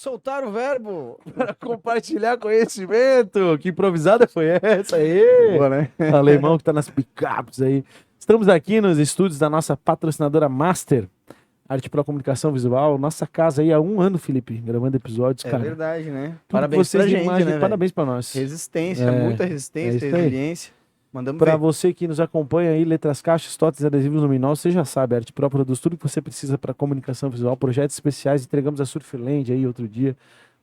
Soltar o verbo. Para compartilhar conhecimento. Que improvisada foi essa aí? Boa, né? Alemão que tá nas picapes aí. Estamos aqui nos estúdios da nossa patrocinadora Master, Arte Pro Comunicação Visual. Nossa casa aí há 1 ano, Felipe, gravando episódios, É cara. verdade, né? Tudo que Parabéns vocês pra gente, imaginam, né, velho? parabéns pra nós. Resistência, muita resistência, isso aí. resiliência. Mandamos Pra ver. você que nos acompanha aí, letras, caixas, totens, adesivos luminosos, você já sabe, a Arte Pro produz tudo que você precisa para comunicação visual, projetos especiais, entregamos a Surfland aí outro dia,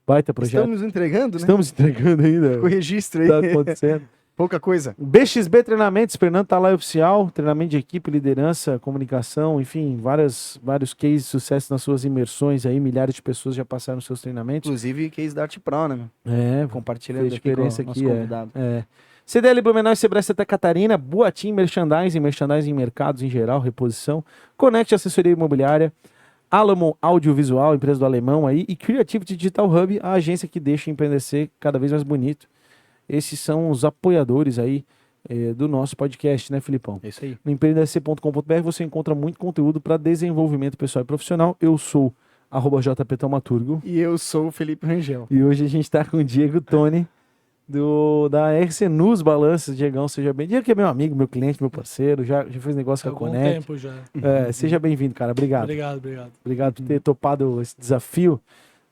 baita projeto. Estamos entregando, né? Estamos entregando ainda. Com o registro aí. Tá acontecendo. Pouca coisa. BXB Treinamentos, Fernando tá lá oficial, treinamento de equipe, liderança, comunicação, enfim, vários cases de sucesso nas suas imersões aí, milhares de pessoas já passaram nos seus treinamentos. Inclusive, case da Arte Pro, né, meu? É, Compartilhando fez aqui com o diferença nosso aqui, convidado. CDL Blumenau e Sebrae Santa Catarina, Boatim Merchandising em mercados em geral, reposição, Connect Assessoria Imobiliária, Alamo Audiovisual, empresa do alemão aí, e Creativity Digital Hub, a agência que deixa o empreender cada vez mais bonito. Esses são os apoiadores aí do nosso podcast, né, Filipão? É isso aí. No empreendedor.com.br você encontra muito conteúdo para desenvolvimento pessoal e profissional. Eu sou @jptaumaturgo E eu sou o Felipe Rangel. e hoje a gente está com o Diego Toni, da RC Nus Balanças. Diegão, seja bem. Diego que é meu amigo, meu cliente, meu parceiro, já fez negócio com a Algum Connect. tempo já. Seja bem-vindo, cara. Obrigado. Obrigado. Obrigado por ter topado esse desafio.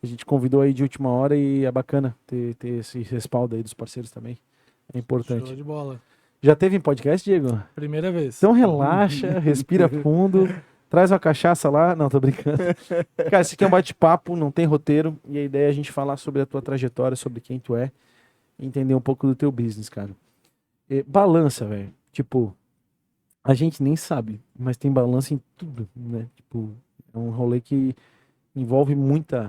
A gente convidou aí de última hora e é bacana ter esse respaldo aí dos parceiros também. É importante. Show de bola. Já teve em podcast, Diego? Primeira vez. Então relaxa, respira fundo, traz uma cachaça lá. Não, tô brincando. Cara, esse aqui é um bate-papo, não tem roteiro. E a ideia é a gente falar sobre a tua trajetória, sobre quem tu é. Entender um pouco do teu business, cara. Balança, velho. Tipo, a gente nem sabe, mas tem balança em tudo, né? Tipo, é um rolê que envolve muitos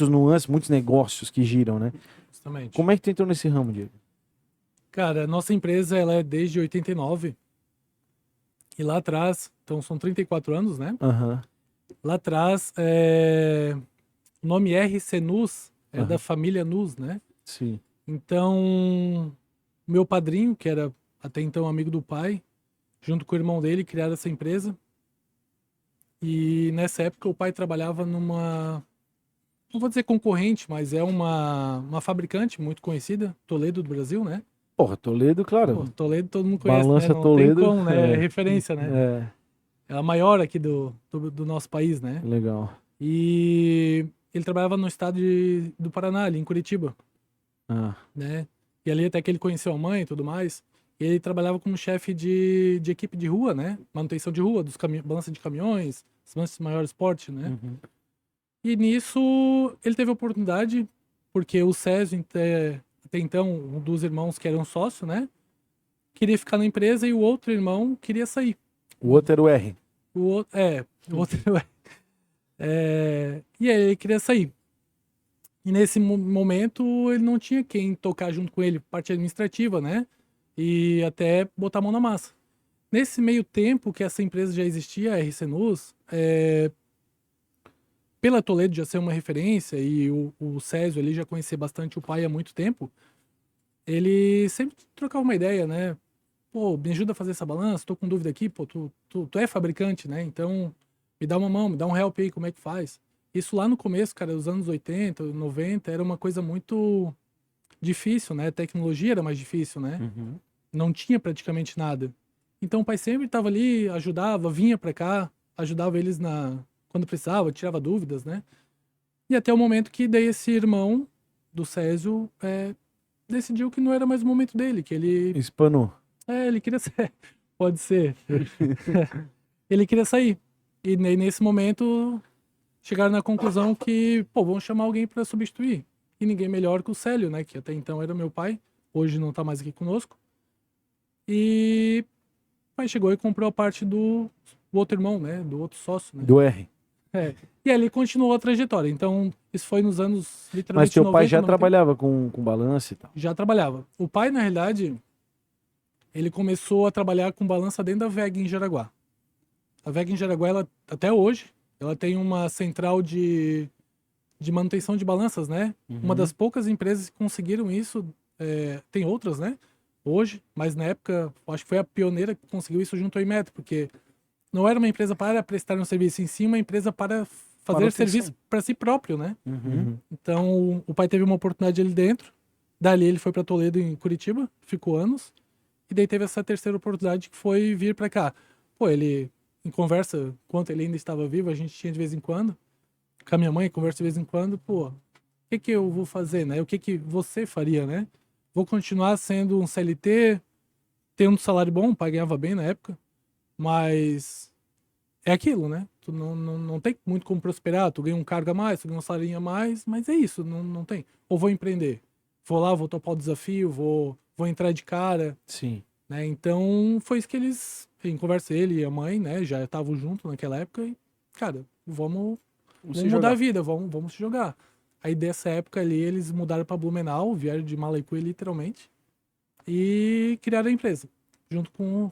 nuances, muitos negócios que giram, né? Justamente. Como é que tu entrou nesse ramo, Diego? Cara, a nossa empresa ela é desde 89. E lá atrás, então são 34 anos, né? Aham. Lá atrás, o nome RC Nus é da família Nus, né? Sim. Então, meu padrinho, que era até então amigo do pai, junto com o irmão dele, criaram essa empresa. E nessa época o pai trabalhava numa, não vou dizer concorrente, mas é uma fabricante muito conhecida, Toledo do Brasil, né? Porra, Toledo, claro. Pô, Toledo todo mundo conhece, Balança né? Não Toledo, tem como, né? é. É referência, né? É a maior aqui do nosso país, né? Legal. E ele trabalhava no estado do Paraná, ali em Curitiba, né? E ali até que ele conheceu a mãe e tudo mais. E ele trabalhava como chefe de equipe de rua, né? Manutenção de rua, balança de caminhões, as balanças de maior porte, né? Uhum. E nisso ele teve a oportunidade, porque o Césio, até então, um dos irmãos que era um sócio, né? Queria ficar na empresa e o outro irmão queria sair. O outro era o R. O outro e aí ele queria sair. E nesse momento ele não tinha quem tocar junto com ele, parte administrativa, né? E até botar a mão na massa. Nesse meio tempo que essa empresa já existia, a RC Nus, pela Toledo já ser uma referência e o Césio ali já conhecer bastante o pai há muito tempo, ele sempre trocava uma ideia, né? Pô, me ajuda a fazer essa balança, tô com dúvida aqui, pô, tu é fabricante, né? Então, me dá uma mão, me dá um help aí, como é que faz? Isso lá no começo, cara, dos anos 80, 90, era uma coisa muito difícil, né? A tecnologia era mais difícil, né? Uhum. Não tinha praticamente nada. Então o pai sempre estava ali, ajudava, vinha pra cá, ajudava eles quando precisava, tirava dúvidas, né? E até o momento que daí esse irmão do Césio decidiu que não era mais o momento dele, que ele... Espanou. ele queria ser. Pode ser. Ele queria sair. E nesse momento chegaram na conclusão que, pô, vamos chamar alguém para substituir. E ninguém melhor que o Célio, né? Que até então era meu pai. Hoje não tá mais aqui conosco. E o pai chegou e comprou a parte do outro irmão, né? Do outro sócio, né? Do R. E ali continuou a trajetória. Então, isso foi nos anos literalmente Mas teu pai 90, já 90. trabalhava com balança e tal. Já trabalhava. O pai, na realidade, ele começou a trabalhar com balança dentro da VEG em Jaraguá. A VEG em Jaraguá, ela, até hoje, ela tem uma central de manutenção de balanças, né? Uhum. Uma das poucas empresas que conseguiram isso, tem outras, né? Hoje, mas na época, acho que foi a pioneira que conseguiu isso junto ao Inmetro, porque não era uma empresa para prestar um serviço, em si uma empresa para fazer Manutenção. serviço para si próprio, né? Uhum. Então, o pai teve uma oportunidade ali dentro. Dali ele foi para Toledo, em Curitiba, ficou anos. E daí teve essa terceira oportunidade que foi vir para cá. Pô, ele, em conversa, enquanto ele ainda estava vivo, a gente tinha de vez em quando. Com a minha mãe, conversa de vez em quando. Pô, o que eu vou fazer, né? O que você faria, né? Vou continuar sendo um CLT, tendo um salário bom, o pai ganhava bem na época. Mas é aquilo, né? Tu não tem muito como prosperar. Tu ganha um cargo a mais, tu ganha um salário a mais, mas é isso, não tem. Ou vou empreender. Vou lá, vou topar o desafio, vou entrar de cara, Sim. né? Então, foi isso que eles, em conversa ele e a mãe, né? Já estavam juntos naquela época e, cara, vamos Se mudar jogar. a vida, vamos se jogar. Aí dessa época ali, eles mudaram para Blumenau, vieram de Malicuia literalmente, e criaram a empresa. Junto com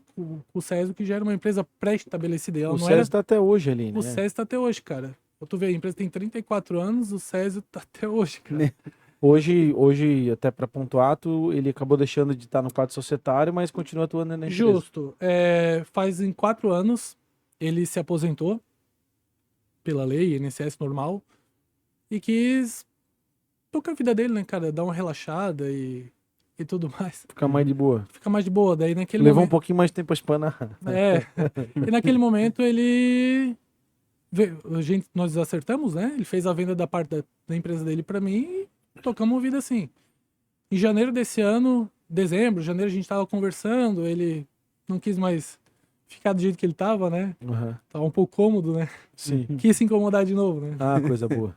o César, que já era uma empresa pré-estabelecida. Ela O não César era. tá até hoje ali, né? O César tá até hoje, cara. Tu vê, a empresa tem 34 anos, o César tá até hoje, cara. Hoje, até para pontuar, ele acabou deixando de estar no quadro societário, mas continua atuando na empresa. Justo. Faz em 4 anos, ele se aposentou pela lei, INSS normal, e quis tocar a vida dele, né, cara? Dar uma relaxada e tudo mais. Ficar mais de boa. Fica mais de boa. Daí naquele Levou um momento. pouquinho mais de tempo pra espanar. E naquele momento ele. Nós acertamos, né? Ele fez a venda da parte da empresa dele pra mim e tocamos uma vida assim. Em janeiro desse ano, dezembro, janeiro, a gente tava conversando, ele não quis mais ficar do jeito que ele tava, né? Uhum. Tava um pouco cômodo, né? Sim. Quis se incomodar de novo, né? Ah, coisa boa.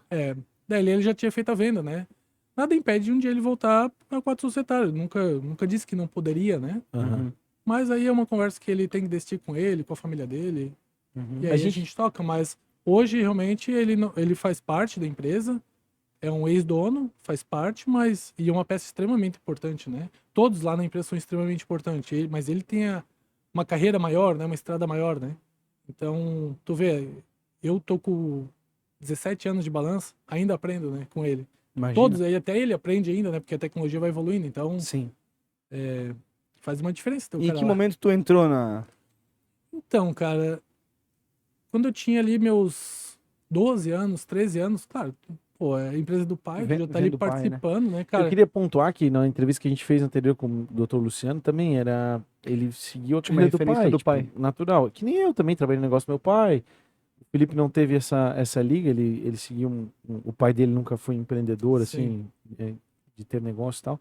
Daí ele já tinha feito a venda, né? Nada impede de um dia ele voltar para o quadro societário. Nunca disse que não poderia, né? Uhum. Mas aí é uma conversa que ele tem que decidir com ele, com a família dele. Uhum. E aí a gente toca. Mas hoje, realmente, ele faz parte da empresa. É um ex-dono, faz parte, mas... E é uma peça extremamente importante, né? Todos lá na empresa são extremamente importantes. Mas ele tem uma carreira maior, né? Uma estrada maior, né? Então, tu vê, eu tô com 17 anos de balança, ainda aprendo, né? Com ele. Imagina. Todos aí, até ele aprende ainda, né? Porque a tecnologia vai evoluindo, então Sim. faz uma diferença ter o E em cara que lá. momento tu entrou na... Então, cara, quando eu tinha ali meus 12 anos, 13 anos, claro, pô, é a empresa do pai, tu já tá ali Vendo do pai, né? participando, né, Eu cara? queria pontuar que na entrevista que a gente fez anterior com o Dr. Luciano também era. Ele seguiu a Tinha uma carreira do referência pai. do tipo, pai. Natural. Que nem eu também trabalhei no negócio do meu pai. O Felipe não teve essa liga, ele seguiu. O pai dele nunca foi empreendedor, assim, de ter negócio e tal.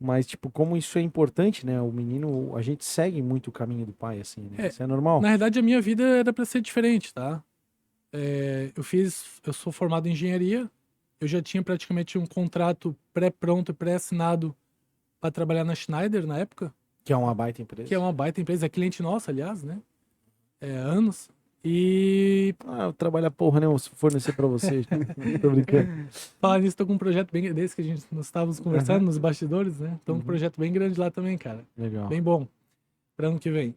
Mas, tipo, como isso é importante, né? O menino, a gente segue muito o caminho do pai, assim, né? Isso é normal. Na verdade, a minha vida era pra ser diferente, tá? Eu sou formado em engenharia, eu já tinha praticamente um contrato pré-pronto e pré-assinado para trabalhar na Schneider na época, Que é uma baita empresa. que é uma baita empresa, é cliente nossa, aliás, né? Anos. E Ah, eu trabalho a porra, né? Vou fornecer pra vocês. Tô brincando. falar nisso, tô com um projeto bem desse que nós estávamos conversando nos bastidores, né? Tô com um projeto bem grande lá também, cara. Legal. Bem bom. Para ano que vem.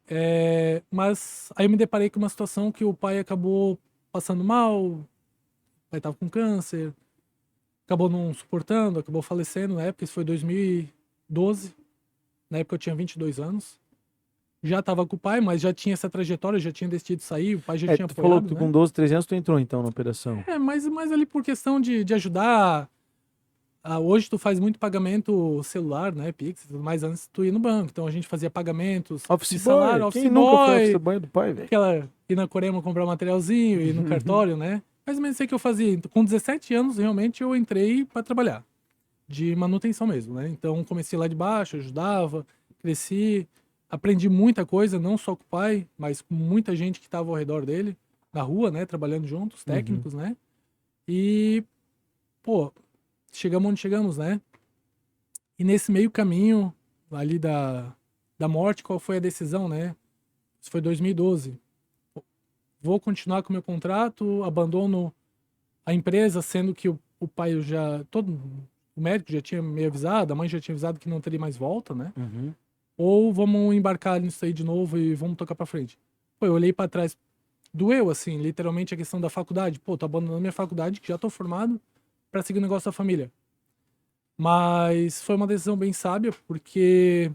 Mas aí eu me deparei com uma situação que o pai acabou passando mal, o pai tava com câncer, acabou não suportando, acabou falecendo na época, isso foi 2012. Na época eu tinha 22 anos. Já tava com o pai, mas já tinha essa trajetória, já tinha decidido sair, o pai já tinha Tu apoiado, falou que tu né? com 12, 13 anos tu entrou então na operação. Mas ali por questão de ajudar. Hoje tu faz muito pagamento celular, né, Pix e tudo mais, antes tu ia no banco. Então a gente fazia pagamentos Office de salário, boy. office Quem nunca foi boy, office boy do pai, velho? aquela ir na Corema comprar um materialzinho, ir no cartório, né? Mais ou menos isso que eu fazia. Então, com 17 anos, realmente, eu entrei para trabalhar. De manutenção mesmo, né? Então comecei lá de baixo, ajudava, cresci, aprendi muita coisa, não só com o pai, mas com muita gente que estava ao redor dele, na rua, né? Trabalhando juntos, técnicos, né? E, pô, chegamos onde chegamos, né? E nesse meio caminho, ali da morte, qual foi a decisão, né? Isso foi 2012. Vou continuar com o meu contrato, abandono a empresa, sendo que o pai o médico já tinha me avisado, a mãe já tinha avisado que não teria mais volta, né? Ou vamos embarcar nisso aí de novo e vamos tocar pra frente. Pô, eu olhei pra trás, doeu, assim, literalmente a questão da faculdade. Pô, tô abandonando minha faculdade, que já tô formado, pra seguir o negócio da família. Mas foi uma decisão bem sábia, porque,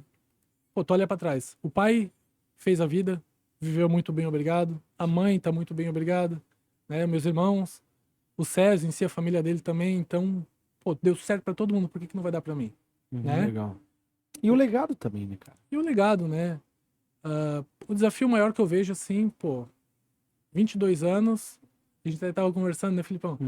pô, tu olha pra trás. O pai fez a vida, viveu muito bem, obrigado. A mãe tá muito bem, obrigado. Né? Meus irmãos. o Césio em si, a família dele também, então, pô, deu certo pra todo mundo, por que que não vai dar pra mim? Né? Legal. E o legado também, né, cara? E o legado, né? O desafio maior que eu vejo, assim, pô, 22 anos, a gente até tava conversando, né, Filipão?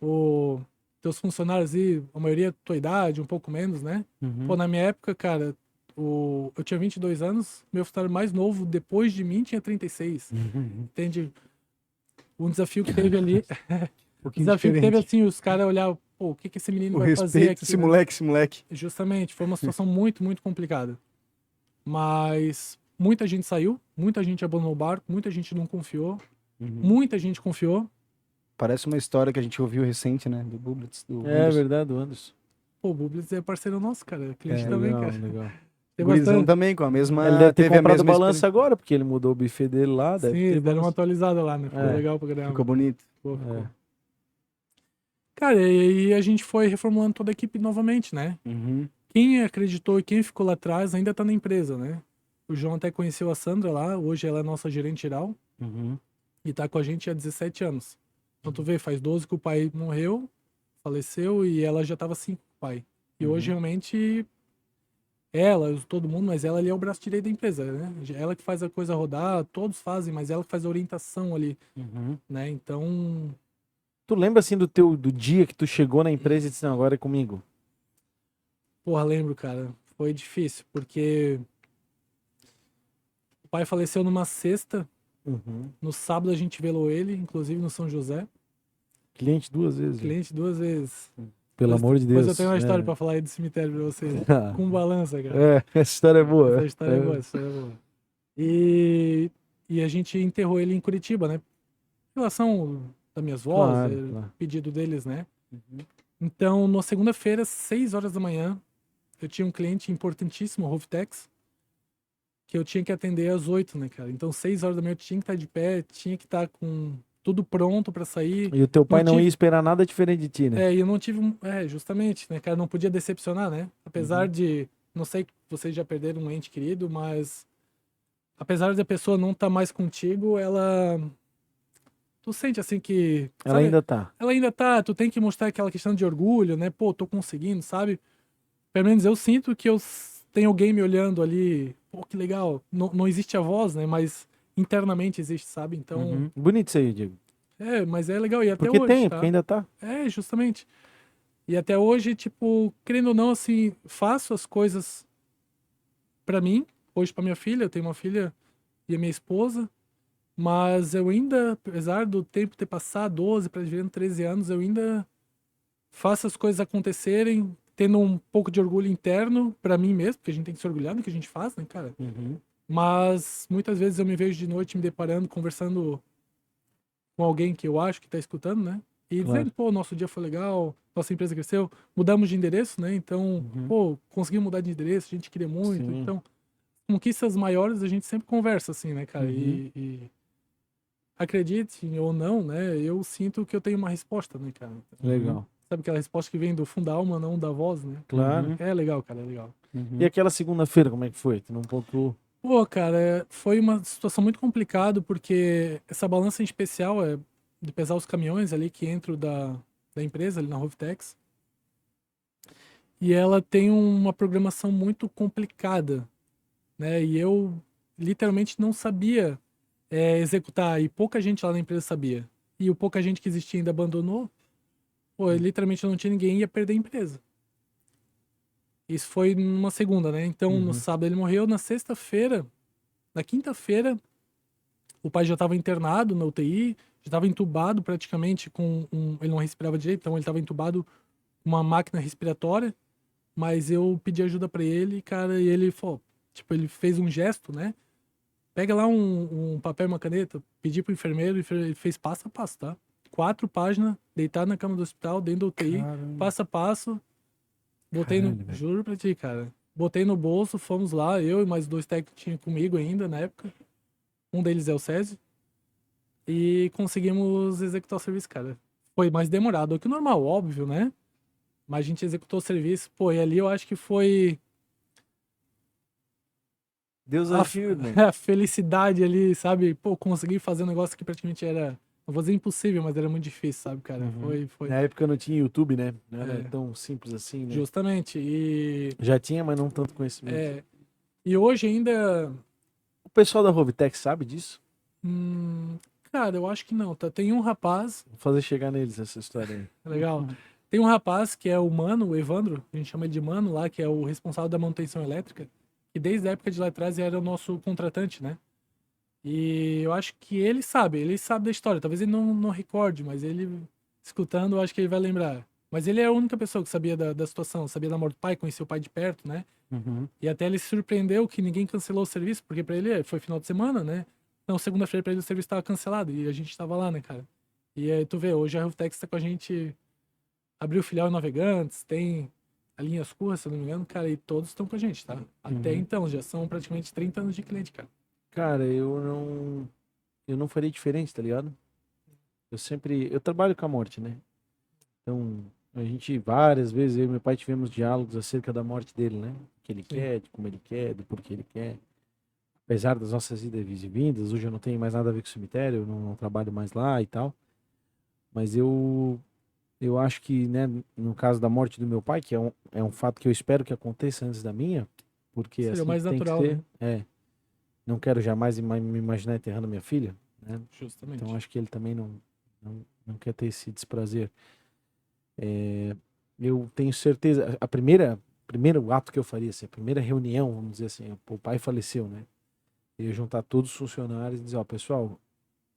O teus funcionários aí, a maioria tua idade, um pouco menos, né? Pô, na minha época, cara, eu tinha 22 anos, meu funcionário mais novo, depois de mim, tinha 36. Entende? Um desafio que teve ali, Um pouquinho desafio que teve, diferente. assim, os caras olhar, pô, o que que esse menino O vai fazer respeito, aqui, esse né? moleque, esse moleque. Justamente, foi uma situação muito, muito complicada. Mas muita gente saiu, muita gente abandonou o barco, muita gente não confiou, muita gente confiou. Parece uma história que a gente ouviu recente, né? Do Bublitz, do É Anderson. verdade, o Anderson. Pô, o Bublitz é parceiro nosso, cara, cliente É, também, Legal, cara. legal. Tem Gurizão bastante. também, com a mesma... Ele deve ter teve a comprado mesma balança agora, porque ele mudou o buffet dele lá. Deve Sim, ter deram uma balança. atualizada lá, né? Ficou É. legal pra caramba. Ficou bonito. Ficou. É. Cara, e aí a gente foi reformulando toda a equipe novamente, né? Quem acreditou e quem ficou lá atrás ainda tá na empresa, né? O João até conheceu a Sandra lá, hoje ela é nossa gerente geral e tá com a gente há 17 anos. Então tu vê, faz 12 que o pai morreu, faleceu e ela já tava assim com o pai. E hoje realmente ela, todo mundo, mas ela ali é o braço direito da empresa, né? Ela que faz a coisa rodar, todos fazem, mas ela que faz a orientação ali, né? Então, Tu lembra assim do dia que tu chegou na empresa e disse, não, agora é comigo? porra, lembro, cara, foi difícil, porque o pai faleceu numa sexta, no sábado a gente velou ele, inclusive no São José, Cliente 2 vezes. cliente 2 vezes. Pelo amor de Deus. Depois eu tenho uma história É. pra falar aí do cemitério pra vocês, Ah. com balança, cara. É, essa história é boa. Essa história é boa, essa história é boa. E a gente enterrou ele em Curitiba, né? Em relação das minhas vós, Claro, claro. pedido deles, né? Então, na segunda-feira, 6 horas da manhã, eu tinha um cliente importantíssimo, Rovtex, que eu tinha que atender às 8, né, cara? Então, 6 horas da manhã eu tinha que estar de pé, tinha que estar com tudo pronto pra sair. E o teu pai não tive- ia esperar nada diferente de ti, né? E eu não tive, justamente, né, cara? Não podia decepcionar, né? Apesar de, não sei, vocês já perderam um ente querido, mas apesar da pessoa não estar mais contigo, ela... Tu sente assim que... Ela sabe? ainda tá. Ela ainda tá, tu tem que mostrar aquela questão de orgulho, né? Pô, tô conseguindo, sabe? Pelo menos eu sinto que eu tenho alguém me olhando ali. Pô, que legal. Não, não existe a voz, né? Mas internamente existe, sabe? Então, Bonito isso aí, Diego. mas é legal. E até Porque hoje, tem, tá? porque ainda tá. É, justamente. E até hoje, tipo, querendo ou não, assim, faço as coisas pra mim. Hoje pra minha filha, eu tenho uma filha e a minha esposa. Mas eu ainda, apesar do tempo ter passado, 12 para virando 13 anos, eu ainda faço as coisas acontecerem, tendo um pouco de orgulho interno pra mim mesmo, porque a gente tem que se orgulhar do que a gente faz, né, cara? Mas muitas vezes eu me vejo de noite me deparando, conversando com alguém que eu acho que tá escutando, né? E Claro. dizendo, pô, nosso dia foi legal, nossa empresa cresceu, mudamos de endereço, né? Então, pô, conseguimos mudar de endereço, a gente queria muito. Sim. Então, conquistas maiores a gente sempre conversa, assim, né, cara? E acredite ou não, né? Eu sinto que eu tenho uma resposta, né, cara? Legal. Sabe aquela resposta que vem do fundo da alma, não da voz, né? Claro. É legal, cara, é legal. E aquela segunda-feira, como é que foi? Tu não pontuou? Pô, cara, foi uma situação muito complicada, porque essa balança em especial é de pesar os caminhões ali que entram da empresa, ali na Rovtex. E ela tem uma programação muito complicada, né? E eu literalmente não sabia executar, e pouca gente lá na empresa sabia. E o pouca gente que existia ainda abandonou. Pô, literalmente não tinha ninguém, ia perder a empresa. Isso foi numa segunda, né? Então, no sábado ele morreu. Na sexta-feira, na quinta-feira, o pai já estava internado na UTI, já estava entubado praticamente com ele não respirava direito, então ele estava entubado com uma máquina respiratória. Mas eu pedi ajuda para ele, cara, e ele falou, tipo, ele fez um gesto, né? Pega lá um papel e uma caneta, pedi pro enfermeiro, ele fez passo a passo, tá? 4 páginas, deitado na cama do hospital, dentro da UTI, passo a passo. Botei Caralho, velho. juro pra ti, cara. Botei no bolso, fomos lá, eu e mais 2 técnicos que tinha comigo ainda na época. Um deles é o Césio. E conseguimos executar o serviço, cara. Foi mais demorado do que o normal, óbvio, né? Mas a gente executou o serviço. Pô, e ali eu acho que foi Deus a, ajuda. a felicidade ali, sabe? Pô, consegui fazer um negócio que praticamente era não vou dizer impossível, mas era muito difícil, sabe, cara? Uhum. Foi Na época não tinha YouTube, né? Não era É. tão simples assim, né? justamente. Já tinha, mas não tanto conhecimento. E hoje ainda, O pessoal da Rovitec sabe disso? cara, eu acho que não, tá? Tem um rapaz, Vou fazer chegar neles essa história aí. legal, tem um rapaz que é o Mano, o Evandro, a gente chama ele de Mano lá, que é o responsável da manutenção elétrica, que desde a época de lá atrás era o nosso contratante, né? E eu acho que ele sabe da história. Talvez ele não recorde, mas ele, escutando, eu acho que ele vai lembrar. Mas ele é a única pessoa que sabia da situação, sabia da morte do pai, conhecia o pai de perto, né? Uhum. E até ele se surpreendeu que ninguém cancelou o serviço, porque pra ele foi final de semana, né? Não, segunda-feira pra ele o serviço tava cancelado e a gente tava lá, né, cara? E aí tu vê, hoje a Ruftex tá com a gente, abriu filial em Navegantes, tem a Linhas Curras, se eu não me engano, cara, e todos estão com a gente, tá? Até Uhum. então, já são praticamente 30 anos de cliente, cara. Cara, eu não faria diferente, tá ligado? Eu trabalho com a morte, né? Então, a gente várias vezes, eu e meu pai tivemos diálogos acerca da morte dele, né? O que ele Sim. quer, de como ele quer, do porquê ele quer. Apesar das nossas idas e vindas, hoje eu não tenho mais nada a ver com o cemitério, eu não trabalho mais lá e tal. Mas eu acho que, né, no caso da morte do meu pai, que é um fato que eu espero que aconteça antes da minha, porque é Seria o assim mais que tem que natural, ser. né? Não quero jamais me imaginar enterrando minha filha, né? Justamente. Então acho que ele também não quer ter esse desprazer. Eu tenho certeza, primeiro ato que eu faria, assim, a primeira reunião, vamos dizer assim, o pai faleceu, né? Eu ia juntar todos os funcionários e dizer, ó, pessoal,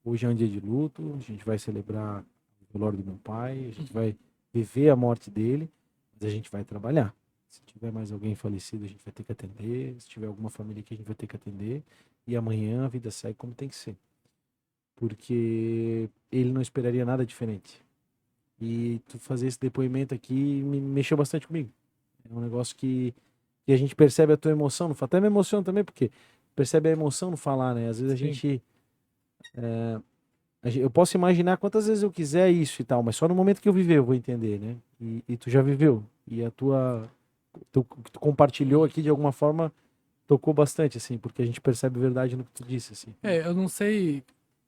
hoje é um dia de luto, a gente vai celebrar o velório do meu pai, a gente vai viver a morte dele, mas a gente vai trabalhar. Se tiver mais alguém falecido, a gente vai ter que atender, se tiver alguma família que a gente vai ter que atender, e amanhã a vida segue como tem que ser. Porque ele não esperaria nada diferente. E tu fazer esse depoimento aqui me mexeu bastante comigo. É um negócio que a gente percebe a tua emoção, até me emociona também, porque percebe a emoção no falar, né? Às vezes Sim. eu posso imaginar quantas vezes eu quiser isso e tal, mas só no momento que eu viver eu vou entender, né? E tu já viveu. E o que tu compartilhou aqui de alguma forma tocou bastante, assim, porque a gente percebe verdade no que tu disse, assim. Eu não sei.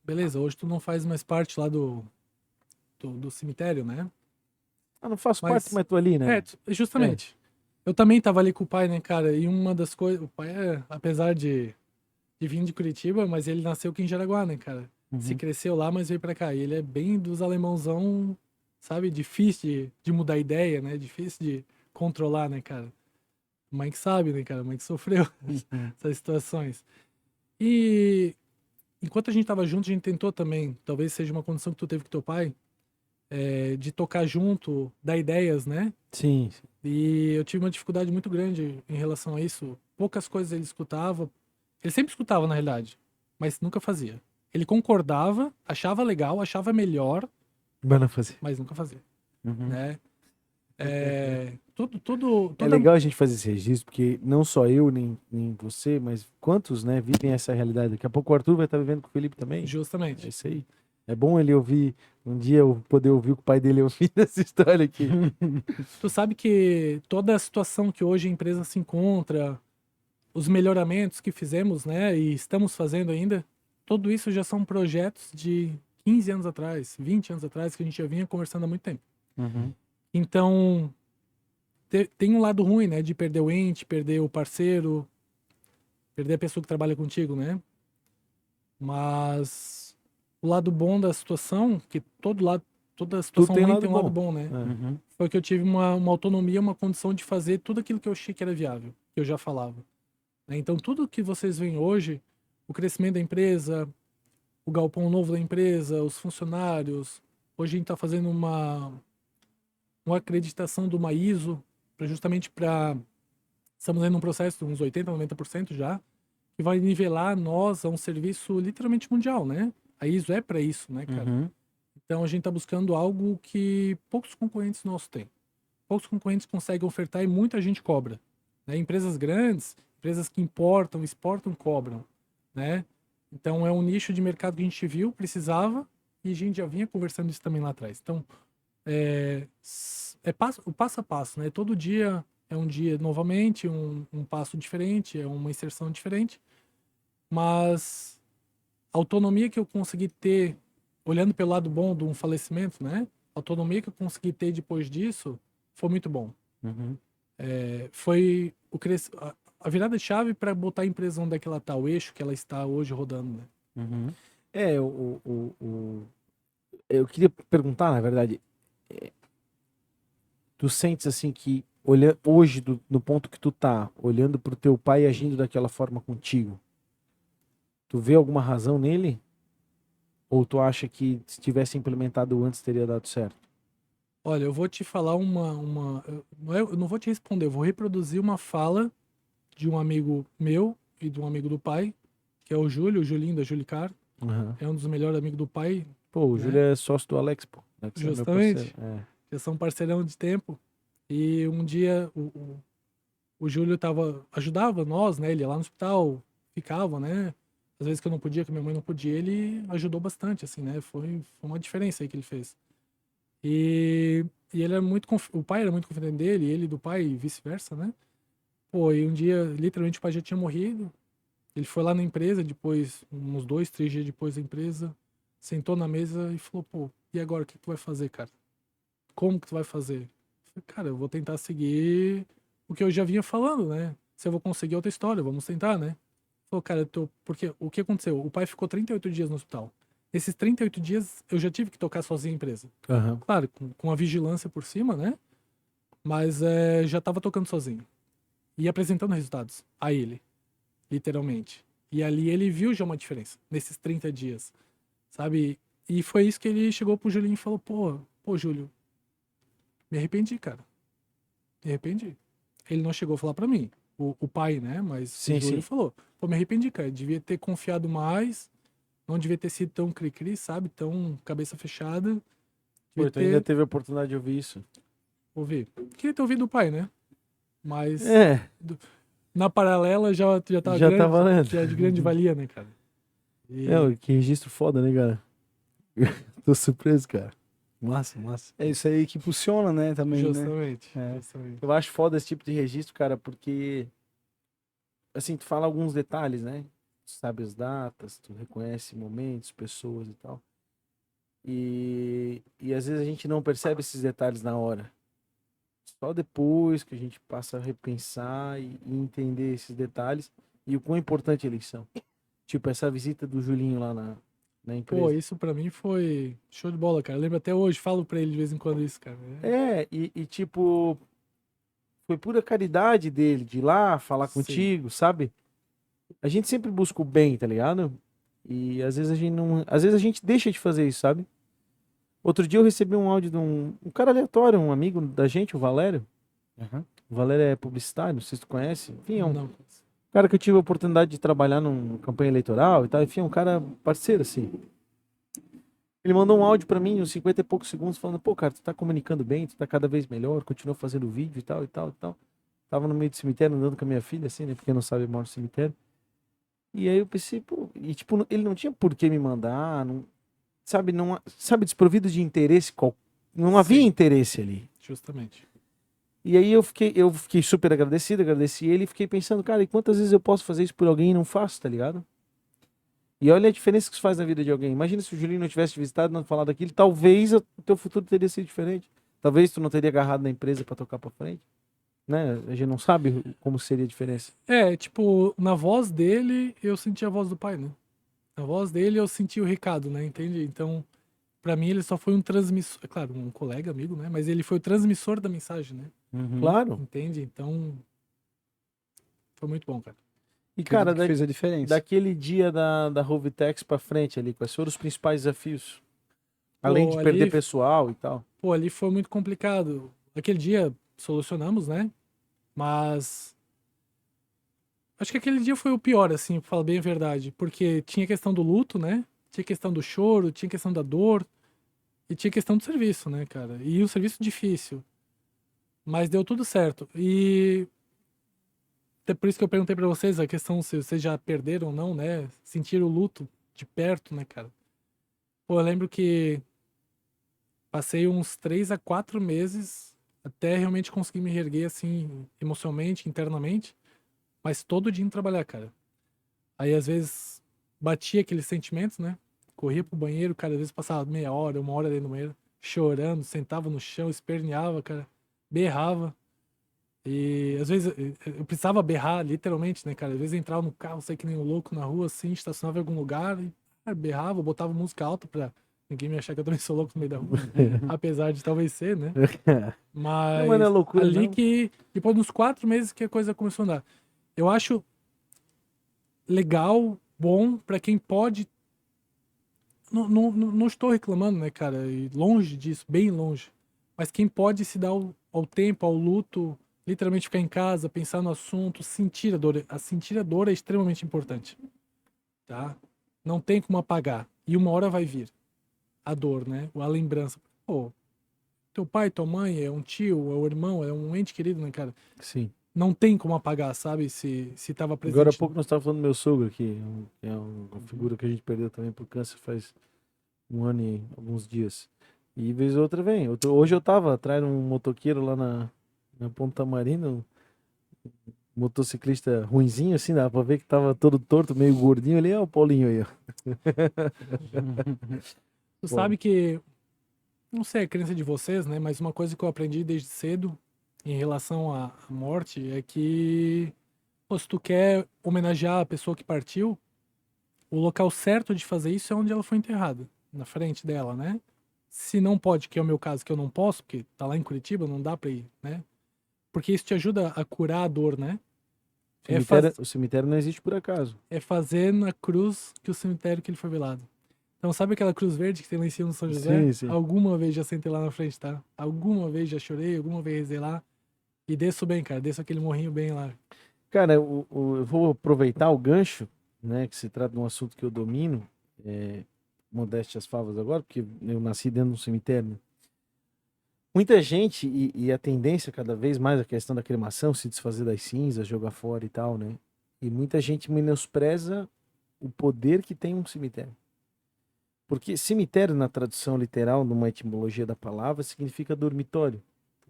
Beleza, hoje tu não faz mais parte lá do cemitério, né? Ah, não faço parte, Mas, mas tô ali, né? justamente. Eu também tava ali com o pai, né, cara? E uma das coisas. O pai, apesar de vir de Curitiba, mas ele nasceu aqui em Jaraguá, né, cara? Se Uhum. cresceu lá, mas veio pra cá. E ele é bem dos alemãozão, sabe? Difícil de mudar ideia, né? Difícil de controlar, né, cara? Mãe que sabe, né, cara? Mãe que sofreu Uhum. essas situações. E enquanto a gente tava junto, a gente tentou também, talvez seja uma condição que tu teve com teu pai, de tocar junto, dar ideias, né? Sim. E eu tive uma dificuldade muito grande em relação a isso. Poucas coisas ele escutava. Ele sempre escutava, na realidade, mas nunca fazia. Ele concordava, achava legal, achava melhor, Vai não fazer. mas nunca fazia, Uhum. né? É Toda. legal a gente fazer esse registro, porque não só eu, nem você, mas quantos, né, vivem essa realidade. Daqui a pouco o Arthur vai estar vivendo com o Felipe também. É Justamente. isso aí. É bom ele ouvir, um dia eu poder ouvir o que o pai dele ouvir essa história aqui. Tu sabe que toda a situação que hoje a empresa se encontra, os melhoramentos que fizemos, né, e estamos fazendo ainda, tudo isso já são projetos de 15 anos atrás, 20 anos atrás, que a gente já vinha conversando há muito tempo. Uhum. Então, tem um lado ruim, né, de perder o ente, perder o parceiro, perder a pessoa que trabalha contigo, né? Mas o lado bom da situação, que toda Tudo situação tem ruim lado tem um lado bom. bom, né? É. Uhum. Foi que eu tive uma autonomia, uma condição de fazer tudo aquilo que eu achei que era viável, que eu já falava, né? Então, tudo que vocês veem hoje, o crescimento da empresa, o galpão novo da empresa, os funcionários, hoje a gente está fazendo uma acreditação de uma ISO, justamente para. Estamos aí num processo de uns 80%, 90% já, que vai nivelar nós a um serviço literalmente mundial, né? A ISO é para isso, né, cara? Uhum. Então a gente está buscando algo que poucos concorrentes nossos têm. Poucos concorrentes conseguem ofertar e muita gente cobra, né? Empresas grandes, empresas que importam, exportam, cobram, né? Então é um nicho de mercado que a gente viu, precisava, e a gente já vinha conversando isso também lá atrás. Então, o passo a passo, né? Todo dia é um dia novamente, um passo diferente, é uma inserção diferente, mas a autonomia que eu consegui ter olhando pelo lado bom de um falecimento, né? A autonomia que eu consegui ter depois disso foi muito bom. Uhum. Foi a virada de chave para botar a empresa onde é que ela tá, o eixo que ela está hoje rodando, né? Uhum. Eu queria perguntar, na verdade, tu sentes assim que hoje, no ponto que tu tá, olhando pro teu pai agindo daquela forma contigo, tu vê alguma razão nele? Ou tu acha que se tivesse implementado antes teria dado certo? Olha, eu vou te falar eu não vou te responder, eu vou reproduzir uma fala de um amigo meu e de um amigo do pai, que é o Júlio, o Julinho da Julicar. Uhum. É um dos melhores amigos do pai, Pô, o né? Júlio é sócio do Alex, pô. Alex é meu parceiro. Justamente. Já são parceirão de tempo. E um dia o Júlio ajudava nós, né? Ele ia lá no hospital, ficava, né? Às vezes que eu não podia, que minha mãe não podia, ele ajudou bastante, assim, né? Foi uma diferença aí que ele fez. E ele era o pai era muito confidente dele, e ele do pai e vice-versa, né? Pô, e um dia, literalmente, o pai já tinha morrido. Ele foi lá na empresa, depois, uns 2, 3 dias depois da empresa, sentou na mesa e falou, pô, e agora, o que tu vai fazer, cara? Como que tu vai fazer? Eu falei, cara, eu vou tentar seguir o que eu já vinha falando, né? Se eu vou conseguir outra história, vamos tentar, né? Falou, cara, porque o que aconteceu? O pai ficou 38 dias no hospital. Nesses 38 dias, eu já tive que tocar sozinho a empresa. Uhum. Claro, com a vigilância por cima, né? Mas já tava tocando sozinho. E apresentando resultados a ele, literalmente. E ali ele viu já uma diferença, nesses 30 dias, sabe? E foi isso que ele chegou pro Julinho e falou, pô, Júlio, me arrependi, cara. Me arrependi. Ele não chegou a falar pra mim, o pai, né? Mas Sim, o Júlio sim. falou, pô, me arrependi, cara. Devia ter confiado mais, não devia ter sido tão cri-cri, sabe? Tão cabeça fechada. Pô, Devia tu ainda ter teve a oportunidade de ouvir isso. ouvido. Queria ter ouvido o pai, né? Mas É, na paralela já tá já tá grande, valendo. já é de grande valia, né, cara? E Que registro foda, né, cara? Tô surpreso, cara. Massa, massa. É isso aí que impulsiona, né, também, né? justamente, É. justamente. Eu acho foda esse tipo de registro, cara, porque, assim, tu fala alguns detalhes, né? Tu sabe as datas, tu reconhece momentos, pessoas e tal. E às vezes a gente não percebe esses detalhes na hora. Só depois que a gente passa a repensar e entender esses detalhes e o quão importante eles são. Tipo, essa visita do Julinho lá na Pô, empresa. isso pra mim foi show de bola, cara. Eu lembro até hoje, falo pra ele de vez em quando isso, cara. Tipo, foi pura caridade dele de ir lá falar Sim. contigo, sabe? A gente sempre busca o bem, tá ligado? E às vezes a gente não. Às vezes a gente deixa de fazer isso, sabe? Outro dia eu recebi um áudio de um cara aleatório, um amigo da gente, o Valério. Uhum. O Valério é publicitário, não sei se tu conhece. Enfim, é um Não. cara que eu tive a oportunidade de trabalhar numa campanha eleitoral e tal. Enfim, é um cara parceiro, assim. Ele mandou um áudio pra mim, uns 50 e poucos segundos, falando: pô, cara, tu tá comunicando bem, tu tá cada vez melhor, continua fazendo vídeo e tal, e tal, e tal. Tava no meio do cemitério andando com a minha filha, assim, né? Porque não sabe, eu moro no cemitério. E aí eu pensei, pô, e tipo, ele não tinha por que me mandar, não, sabe, não, sabe, desprovido de interesse, não havia Sim. interesse ali. Justamente. E aí eu fiquei super agradecido, agradeci ele e fiquei pensando, cara, e quantas vezes eu posso fazer isso por alguém e não faço, tá ligado? E olha a diferença que isso faz na vida de alguém. Imagina se o Julinho não tivesse te visitado, não falado daquilo, talvez o teu futuro teria sido diferente. Talvez tu não teria agarrado na empresa pra tocar pra frente, né? A gente não sabe como seria a diferença. Tipo, na voz dele, eu senti a voz do pai, né? Na voz dele, eu senti o recado, né? Entende? Então, pra mim, ele só foi um transmissor. É claro, um colega, amigo, né? Mas ele foi o transmissor da mensagem, né? Claro. Entende? Então, foi muito bom, cara. E, Acredito cara, que fez a diferença. daquele dia da Rovitex pra frente ali, quais foram os principais desafios? Além de Pô, perder ali, pessoal e tal. pô, ali foi muito complicado. Aquele dia, solucionamos, né? Mas acho que aquele dia foi o pior, assim, pra falar bem a verdade. Porque tinha questão do luto, né? Tinha questão do choro, tinha questão da dor. E tinha questão do serviço, né, cara? E o serviço difícil. Mas deu tudo certo. E até por isso que eu perguntei pra vocês a questão se vocês já perderam ou não, né? Sentiram o luto de perto, né, cara? Pô, eu lembro que passei uns 3 a 4 meses até realmente conseguir me reerguer, assim, emocionalmente, internamente. Mas todo dia indo trabalhar, cara. Aí, às vezes, batia aqueles sentimentos, né? corria pro banheiro, cara, às vezes passava meia hora, 1 hora dentro do banheiro, chorando, sentava no chão, esperneava, cara, berrava. E às vezes eu precisava berrar, literalmente, né, cara? Às vezes eu entrava no carro, saía que nem um louco na rua, assim, estacionava em algum lugar e berrava, botava música alta pra ninguém me achar que eu também sou louco no meio da rua. Apesar de talvez ser, né? Não, mas não é Mas loucura, ali não. que, depois dos 4 meses que a coisa começou a andar. Eu acho legal, bom pra quem pode. Não estou reclamando, né, cara? E longe disso, bem longe. Mas quem pode se dar ao tempo, ao luto, literalmente ficar em casa, pensar no assunto, sentir a dor. Sentir a dor é extremamente importante, tá? Não tem como apagar. E uma hora vai vir a dor, né? A lembrança. Pô, teu pai, tua mãe, é um tio, é um irmão, é um ente querido, né, cara? Sim. Não tem como apagar, sabe? Se tava presente. Agora há pouco nós estávamos falando do meu sogro aqui, que é uma figura que a gente perdeu também por câncer faz 1 ano e alguns dias. E vez ou outra vem. Hoje eu tava atrás de um motoqueiro lá na Ponta Marina, um motociclista ruinzinho, assim, dá pra ver que tava todo torto, meio gordinho ali, é o Paulinho aí, ó. Tu sabe que, não sei a crença de vocês, né? Mas uma coisa que eu aprendi desde cedo em relação à morte é que, pô, se tu quer homenagear a pessoa que partiu, o local certo de fazer isso é onde ela foi enterrada, na frente dela, né? Se não pode, que é o meu caso, que eu não posso, porque tá lá em Curitiba, não dá pra ir, né? Porque isso te ajuda a curar a dor, né? O cemitério não existe por acaso. É fazer na cruz que o cemitério que ele foi velado. Então, sabe aquela cruz verde que tem lá em cima no São José? Sim, sim. Alguma vez já sentei lá na frente, tá? Alguma vez já chorei, alguma vez rezei lá. E desço bem, cara. Desço aquele morrinho bem lá. Cara, eu vou aproveitar o gancho, né, que se trata de um assunto que eu domino, modéstia às favas agora, porque eu nasci dentro de um cemitério, né? Muita gente, e a tendência cada vez mais a questão da cremação, se desfazer das cinzas, jogar fora e tal, né? E muita gente menospreza o poder que tem um cemitério. Porque cemitério, na tradução literal, numa etimologia da palavra, significa dormitório,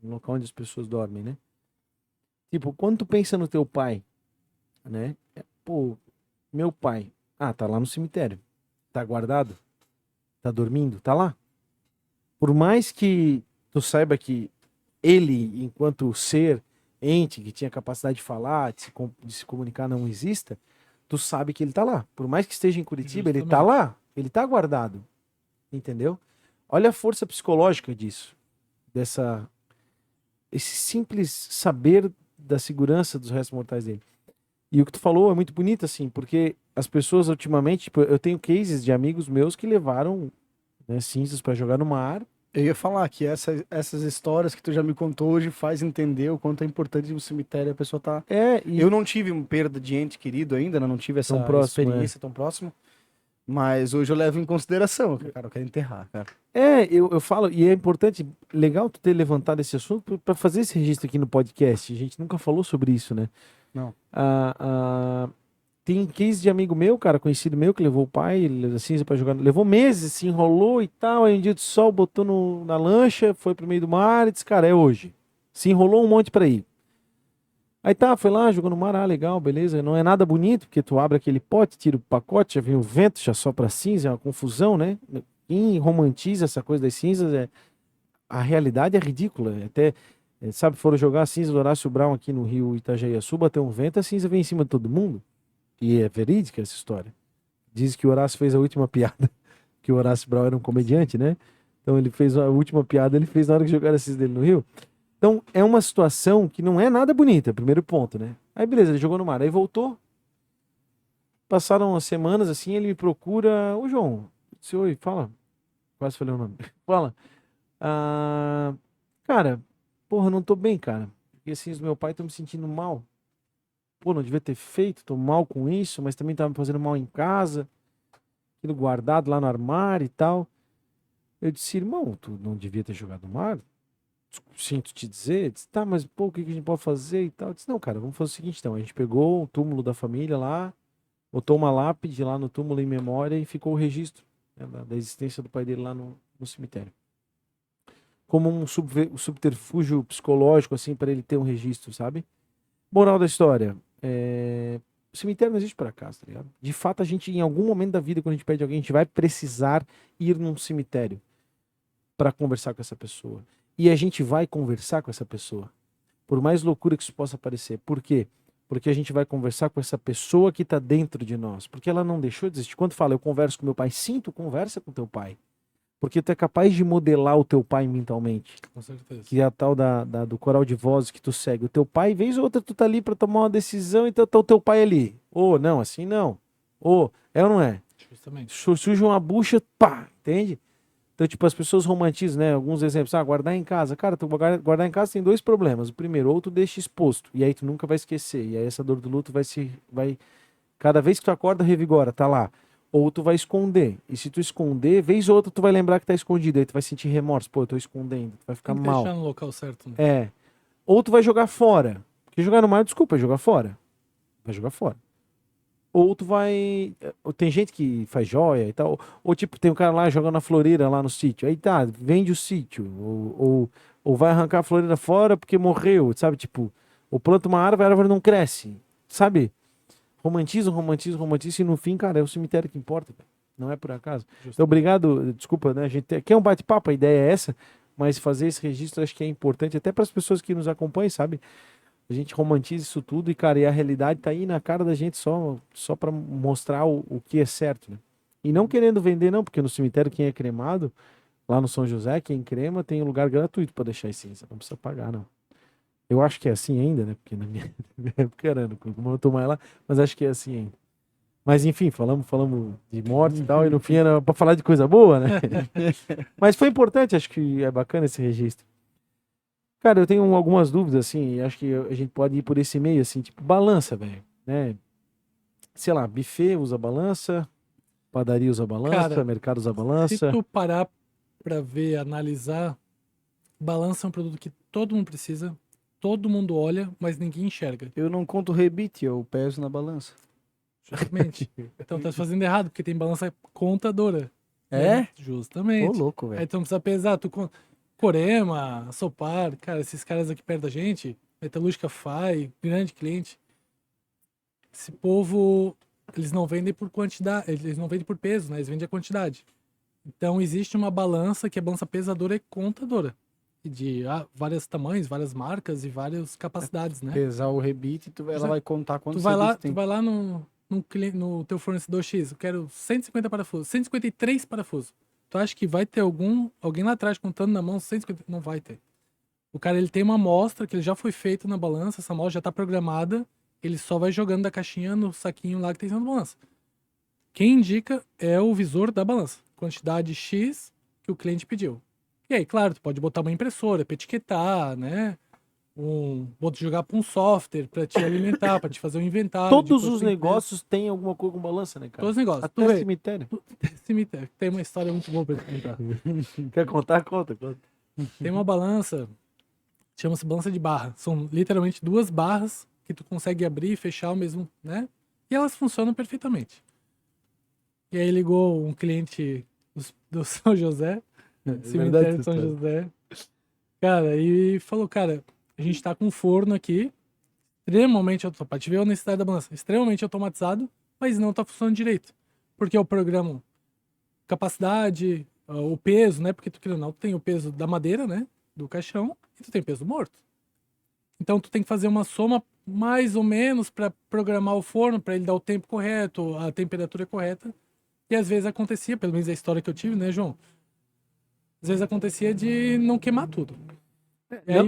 um local onde as pessoas dormem, né? Tipo, quando tu pensa no teu pai, né? Pô, meu pai, tá lá no cemitério, tá guardado, tá dormindo, tá lá. Por mais que tu saiba que ele, enquanto ser, ente, que tinha capacidade de falar, de se comunicar, não exista, tu sabe que ele tá lá. Por mais que esteja em Curitiba, ele tá lá, ele tá guardado. Entendeu? Olha a força psicológica disso, esse simples saber da segurança dos restos mortais dele. E o que tu falou é muito bonito, assim, porque as pessoas ultimamente, tipo, eu tenho cases de amigos meus que levaram, né, cinzas para jogar no mar. Eu ia falar que essas histórias que tu já me contou hoje faz entender o quanto é importante o cemitério a pessoa tá. Eu não tive uma perda de ente querido ainda, né? Não tive essa Tão próximo, experiência tão próximo. Mas hoje eu levo em consideração, cara, eu quero enterrar, cara. Eu falo, e é importante, legal tu ter levantado esse assunto para fazer esse registro aqui no podcast. A gente nunca falou sobre isso, né? Não. Tem case de amigo meu, cara, conhecido meu, que levou o pai, a cinza pra jogar. Levou meses, se enrolou e tal. Aí um dia de sol, botou na lancha, foi pro meio do mar e disse, cara, é hoje. Se enrolou um monte pra ir. Aí tá, foi lá, jogou no mar, legal, beleza. Não é nada bonito, porque tu abre aquele pote, tira o pacote, já vem o vento, já sopra cinza, é uma confusão, né? Quem romantiza essa coisa das cinzas, a realidade é ridícula. Até, sabe, foram jogar a cinza do Horácio Brown aqui no Rio Itajaí-Açu, bateu um vento, a cinza vem em cima de todo mundo. E é verídica essa história. Diz que o Horácio fez a última piada, que o Horácio Brown era um comediante, né? Então ele fez a última piada, ele fez na hora que jogaram a cinza dele no Rio. Então, é uma situação que não é nada bonita, primeiro ponto, né? Aí, beleza, ele jogou no mar, aí voltou. Passaram umas semanas, assim, ele me procura. Ô, João, disse, oi, fala. Quase falei o nome. Fala. Cara, porra, não tô bem, cara. Porque, assim, os meu pai estão me sentindo mal. Pô, não devia ter feito, tô mal com isso, mas também tava me fazendo mal em casa. Aquilo guardado lá no armário e tal. Eu disse, irmão, tu não devia ter jogado no mar? Sinto te dizer, disse, tá, mas pô, o que a gente pode fazer e tal? Eu disse, não, cara, vamos fazer o seguinte então, a gente pegou o túmulo da família lá, botou uma lápide lá no túmulo em memória e ficou o registro, né, da existência do pai dele lá no cemitério. Como um subterfúgio psicológico, assim, para ele ter um registro, sabe? Moral da história, O cemitério não existe por acaso, tá ligado? De fato, a gente, em algum momento da vida, quando a gente perde alguém, a gente vai precisar ir num cemitério para conversar com essa pessoa. E a gente vai conversar com essa pessoa. Por mais loucura que isso possa parecer. Por quê? Porque a gente vai conversar com essa pessoa que está dentro de nós. Porque ela não deixou de existir. Quando fala, eu converso com meu pai, sim, tu conversa com teu pai. Porque tu é capaz de modelar o teu pai mentalmente. Com certeza. Que é a tal do coral de vozes que tu segue. O teu pai, vez ou outra, tu tá ali para tomar uma decisão, então tá o teu pai ali. Ou não, assim não. Ou é ou não é? Justamente. Surge uma bucha, pá, entende? Então, tipo, as pessoas romantizam, né? Alguns exemplos. Guardar em casa. Cara, tu guardar em casa tem dois problemas. O primeiro, ou tu deixa exposto, e aí tu nunca vai esquecer. E aí essa dor do luto vai... Cada vez que tu acorda, revigora, tá lá. Ou tu vai esconder. E se tu esconder, vez ou outra tu vai lembrar que tá escondido. Aí tu vai sentir remorso. Pô, eu tô escondendo. Tu vai ficar Tem que mal. deixar no local certo, né? É. Ou tu vai jogar fora. Porque jogar no mar, desculpa, é jogar fora. Vai jogar fora. Ou tu vai. Tem gente que faz joia e tal. Ou tipo, tem um cara lá jogando a floreira lá no sítio. Aí tá, vende o sítio. Ou vai arrancar a floreira fora porque morreu, sabe? Tipo, ou planta uma árvore, a árvore não cresce. Sabe? Romantiza, e no fim, cara, é o cemitério que importa, velho. Não é por acaso. Então, obrigado, desculpa, né? A gente aqui é um bate-papo, a ideia é essa, mas fazer esse registro acho que é importante, até para as pessoas que nos acompanham, sabe? A gente romantiza isso tudo e, cara, e a realidade tá aí na cara da gente só para mostrar o que é certo, né? E não querendo vender, não, porque no cemitério, quem é cremado, lá no São José, quem crema, tem um lugar gratuito para deixar a essência, não precisa pagar, não. Eu acho que é assim ainda, né? Porque na minha, na minha época era, como eu tô mais lá, mas acho que é assim ainda. Mas enfim, falamos de morte e tal, e no fim era pra falar de coisa boa, né? Mas foi importante, acho que é bacana esse registro. Cara, eu tenho algumas dúvidas, assim, e acho que a gente pode ir por esse meio, assim, tipo, balança, velho, né? Sei lá, buffet usa balança, padaria usa balança, Cara, mercado usa se balança. tu parar pra ver, analisar, balança é um produto que todo mundo precisa, todo mundo olha, mas ninguém enxerga. Eu não conto rebite, eu peso na balança. Justamente. Então tá fazendo errado, porque tem balança contadora. É? Ô, Justamente. louco, Aí velho. tu não precisa pesar, Corema, Sopar, cara, esses caras aqui perto da gente, Metalúrgica FAI, grande cliente. Esse povo, eles não vendem por quantidade, eles não vendem por peso, né? Eles vendem a quantidade. Então existe uma balança que é balança pesadora e contadora. E de vários tamanhos, várias marcas e várias capacidades, né? Pesar o rebite, ela vai contar Tu quantos vai lá, rebites tu tem. vai lá no teu fornecedor X, eu quero 150 parafusos, 153 parafusos. Tu acha que vai ter alguém lá atrás contando na mão 150? Não vai ter. O cara, ele tem uma amostra que ele já foi feito na balança, essa amostra já tá programada, ele só vai jogando da caixinha no saquinho lá que tem na balança. Quem indica é o visor da balança. Quantidade X que o cliente pediu. E aí, claro, tu pode botar uma impressora pra etiquetar, né? Vou te jogar para um software para te alimentar, para te fazer um inventário. Todos os negócios têm alguma coisa com balança, né, cara? Todos os negócios. Até Tu vê, cemitério. cemitério. Tem uma história muito boa para te contar. Quer contar? Conta. Tem uma balança, chama-se balança de barra. São literalmente duas barras que tu consegue abrir e fechar ao mesmo, né? E elas funcionam perfeitamente. E aí ligou um cliente do São José, cemitério de São José. Cara, e falou, cara, a gente tá com um forno aqui, extremamente automatizado, pra te ver a necessidade da balança, extremamente automatizado, mas não tá funcionando direito. Porque eu programo capacidade, o peso, né? Porque tu não tem o peso da madeira, né? Do caixão, e tu tem peso morto. Então tu tem que fazer uma soma mais ou menos para programar o forno, para ele dar o tempo correto, a temperatura correta. E às vezes acontecia, pelo menos a história que eu tive, né, João? Às vezes acontecia de não queimar tudo.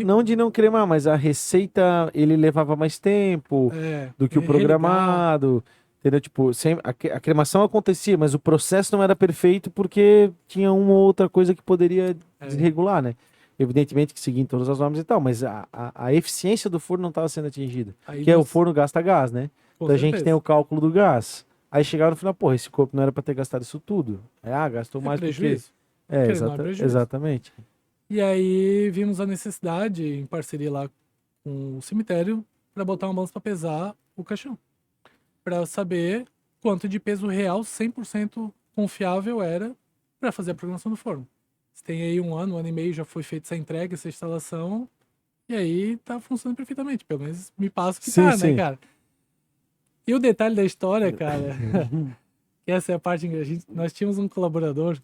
Não de não cremar, mas a receita ele levava mais tempo do que o programado. Entendeu? Tipo, a cremação acontecia, mas o processo não era perfeito porque tinha uma ou outra coisa que poderia desregular, né? Evidentemente que seguindo todas as normas e tal, mas a eficiência do forno não estava sendo atingida. O forno gasta gás, né? Então a gente tem o cálculo do gás. Aí chegaram no final, porra, esse corpo não era para ter gastado isso tudo. Gastou mais prejuízo. Exatamente. E aí vimos a necessidade, em parceria lá com o cemitério, para botar uma balança para pesar o caixão. Para saber quanto de peso real 100% confiável era para fazer a programação do forno. Você tem aí um ano e meio, já foi feita essa entrega, essa instalação, e aí tá funcionando perfeitamente. Pelo menos me passa que tá, né, cara? E o detalhe da história, cara, que essa é a parte que nós tínhamos um colaborador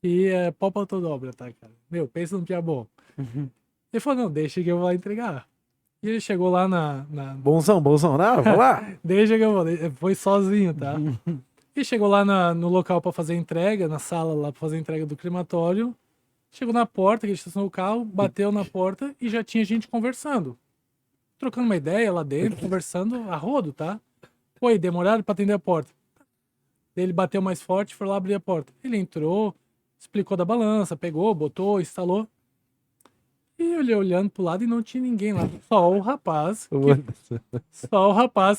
que é pau pra toda obra, tá, cara? Meu, pensa num piá bom. Ele falou, não, deixa que eu vou lá entregar. E ele chegou lá Bonzão, não, vai lá. deixa que eu vou, foi sozinho, tá? E chegou lá no local pra fazer a entrega, na sala lá pra fazer a entrega do crematório. Chegou na porta, que ele estacionou o carro, bateu na porta e já tinha gente conversando. Trocando uma ideia lá dentro, conversando a rodo, tá? Oi, demoraram pra atender a porta. Ele bateu mais forte, foi lá abrir a porta. Ele entrou, explicou da balança, pegou, botou, instalou. E eu olhei olhando pro lado e não tinha ninguém lá. Só o rapaz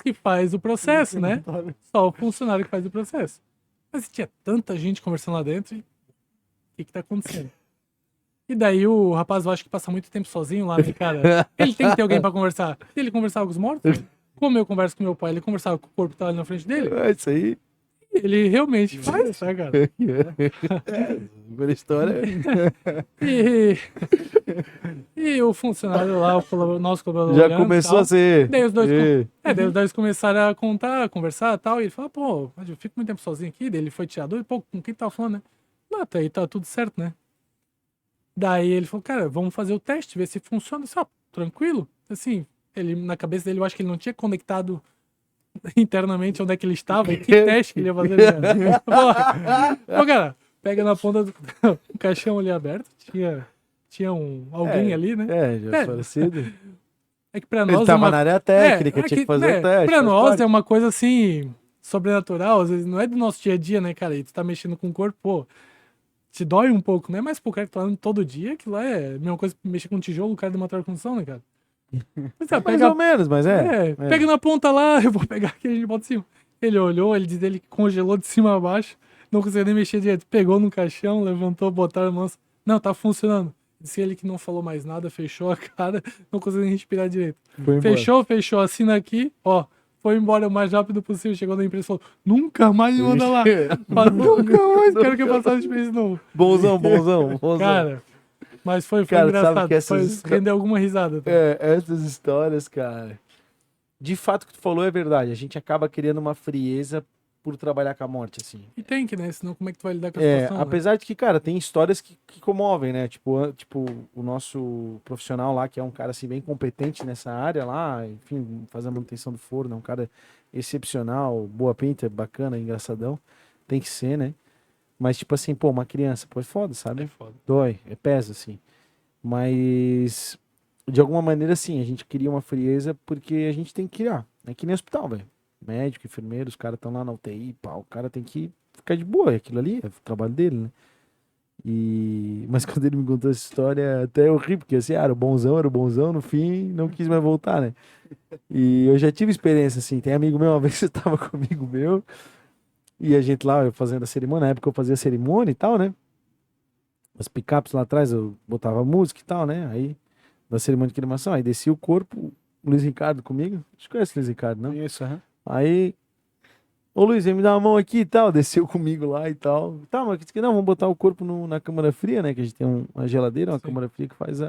que faz o processo, né? Só o funcionário que faz o processo. Mas tinha tanta gente conversando lá dentro. E o que tá acontecendo? E daí o rapaz, eu acho que passa muito tempo sozinho lá, né, cara? Ele tem que ter alguém pra conversar. Ele conversava com os mortos? Como eu converso com meu pai, ele conversava com o corpo que tá ali na frente dele? É isso aí. Ele realmente faz, tá, cara? Boa história. E, e o funcionário lá, o nosso colaborador Já olhando, começou tal. a ser. Daí os dois, daí os dois começaram a contar, a conversar e tal. E ele falou, pô, mas eu fico muito tempo sozinho aqui. Daí ele foi tirador. E, pô, com quem tava falando, né? Não, tá aí, tá tudo certo, né? Daí ele falou, cara, vamos fazer o teste, ver se funciona. Eu disse, tranquilo. Assim, ele, na cabeça dele, eu acho que ele não tinha conectado internamente onde é que ele estava e que teste que ele ia fazer. Né? Pô, cara, pega na ponta do o caixão ali aberto. Tinha alguém ali, né? Já falecido. É que pra Ele nós tava na área técnica, tinha que fazer o teste. Pra faz nós parte. é uma coisa assim, sobrenatural, às vezes não é do nosso dia a dia, né, cara? E tu tá mexendo com o corpo, pô, te dói um pouco, né? Mas pro cara que tá lá todo dia, aquilo lá é a mesma coisa que mexer com um tijolo, o cara de uma construção, né, cara? Mas, Mais ou menos, mas pega na ponta lá, eu vou pegar aqui, a gente bota em cima. Ele olhou, ele diz ele que congelou de cima a baixo, não conseguia nem mexer direito. Pegou no caixão, levantou, botaram a mão. Não, tá funcionando. Disse ele que não falou mais nada, fechou a cara, não conseguia nem respirar direito. Foi embora. Fechou, assina aqui, ó. Foi embora o mais rápido possível, chegou na empresa e falou: nunca mais me manda lá. Falei, nunca mais, quero que eu passe a experiência de novo. Bonzão. Cara, mas foi Cara, sabe engraçado. que essas Rendeu alguma risada. Tá? Essas histórias, cara. De fato, o que tu falou é verdade. A gente acaba criando uma frieza por trabalhar com a morte, assim. E tem que, né? Senão como é que tu vai lidar com a situação? Né? Apesar de que, cara, tem histórias que comovem, né? Tipo, o nosso profissional lá, que é um cara, assim, bem competente nessa área lá, enfim, faz a manutenção do forno, é um cara excepcional, boa pinta, bacana, engraçadão. Tem que ser, né? Mas, tipo assim, pô, uma criança, pô, é foda, sabe? É foda. Dói, pesa, assim. Mas, de alguma maneira, sim, a gente cria uma frieza porque a gente tem que criar. É que nem hospital, velho. Médico, enfermeiro, os caras estão lá na UTI, pá, o cara tem que ficar de boa, aquilo ali é o trabalho dele, né? Mas quando ele me contou essa história, até eu ri, porque assim, era o bonzão, no fim, não quis mais voltar, né? E eu já tive experiência, assim, tem amigo meu, uma vez você tava comigo meu, e a gente lá, eu fazendo a cerimônia, na época eu fazia cerimônia e tal, né? As picapes lá atrás, eu botava música e tal, né? Aí, da cerimônia de cremação, aí descia o corpo, o Luiz Ricardo comigo, acho que conhece o Luiz Ricardo, não? Isso, aham. Aí, ô Luiz, vem me dar uma mão aqui e tal, desceu comigo lá e tal. Tá, mas disse que não, vamos botar o corpo na câmara fria, né? Que a gente tem uma geladeira, uma Sim. câmara fria que faz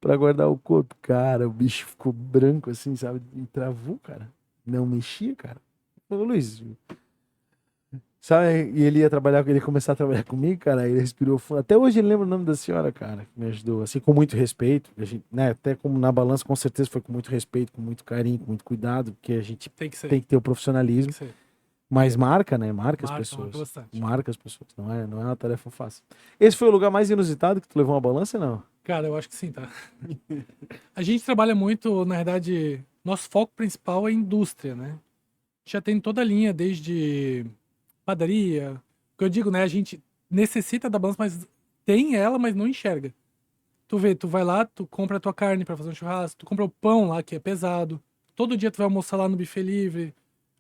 pra guardar o corpo. Cara, o bicho ficou branco assim, sabe? E travou, cara. Não mexia, cara. Ô Luiz, sabe? E ele ia trabalhar, ele ia começar a trabalhar comigo, cara. Aí ele respirou fundo. Até hoje ele lembra o nome da senhora, cara, que me ajudou. Assim, com muito respeito. A gente, né? Até como na balança, com certeza foi com muito respeito, com muito carinho, com muito cuidado, porque a gente Tem que ser. tem que ter o profissionalismo. Tem que ser. Mas marca, né? Marca as Marca pessoas. bastante. Marca as pessoas. Não é uma tarefa fácil. Esse foi o lugar mais inusitado que tu levou uma balança, não? Cara, eu acho que sim, tá? A gente trabalha muito, na verdade, nosso foco principal é indústria, né? Já tem toda a linha, desde padaria. O que eu digo, né? A gente necessita da balança, mas tem ela, mas não enxerga. Tu vê, tu vai lá, tu compra a tua carne pra fazer um churrasco, tu compra o pão lá, que é pesado. Todo dia tu vai almoçar lá no buffet livre,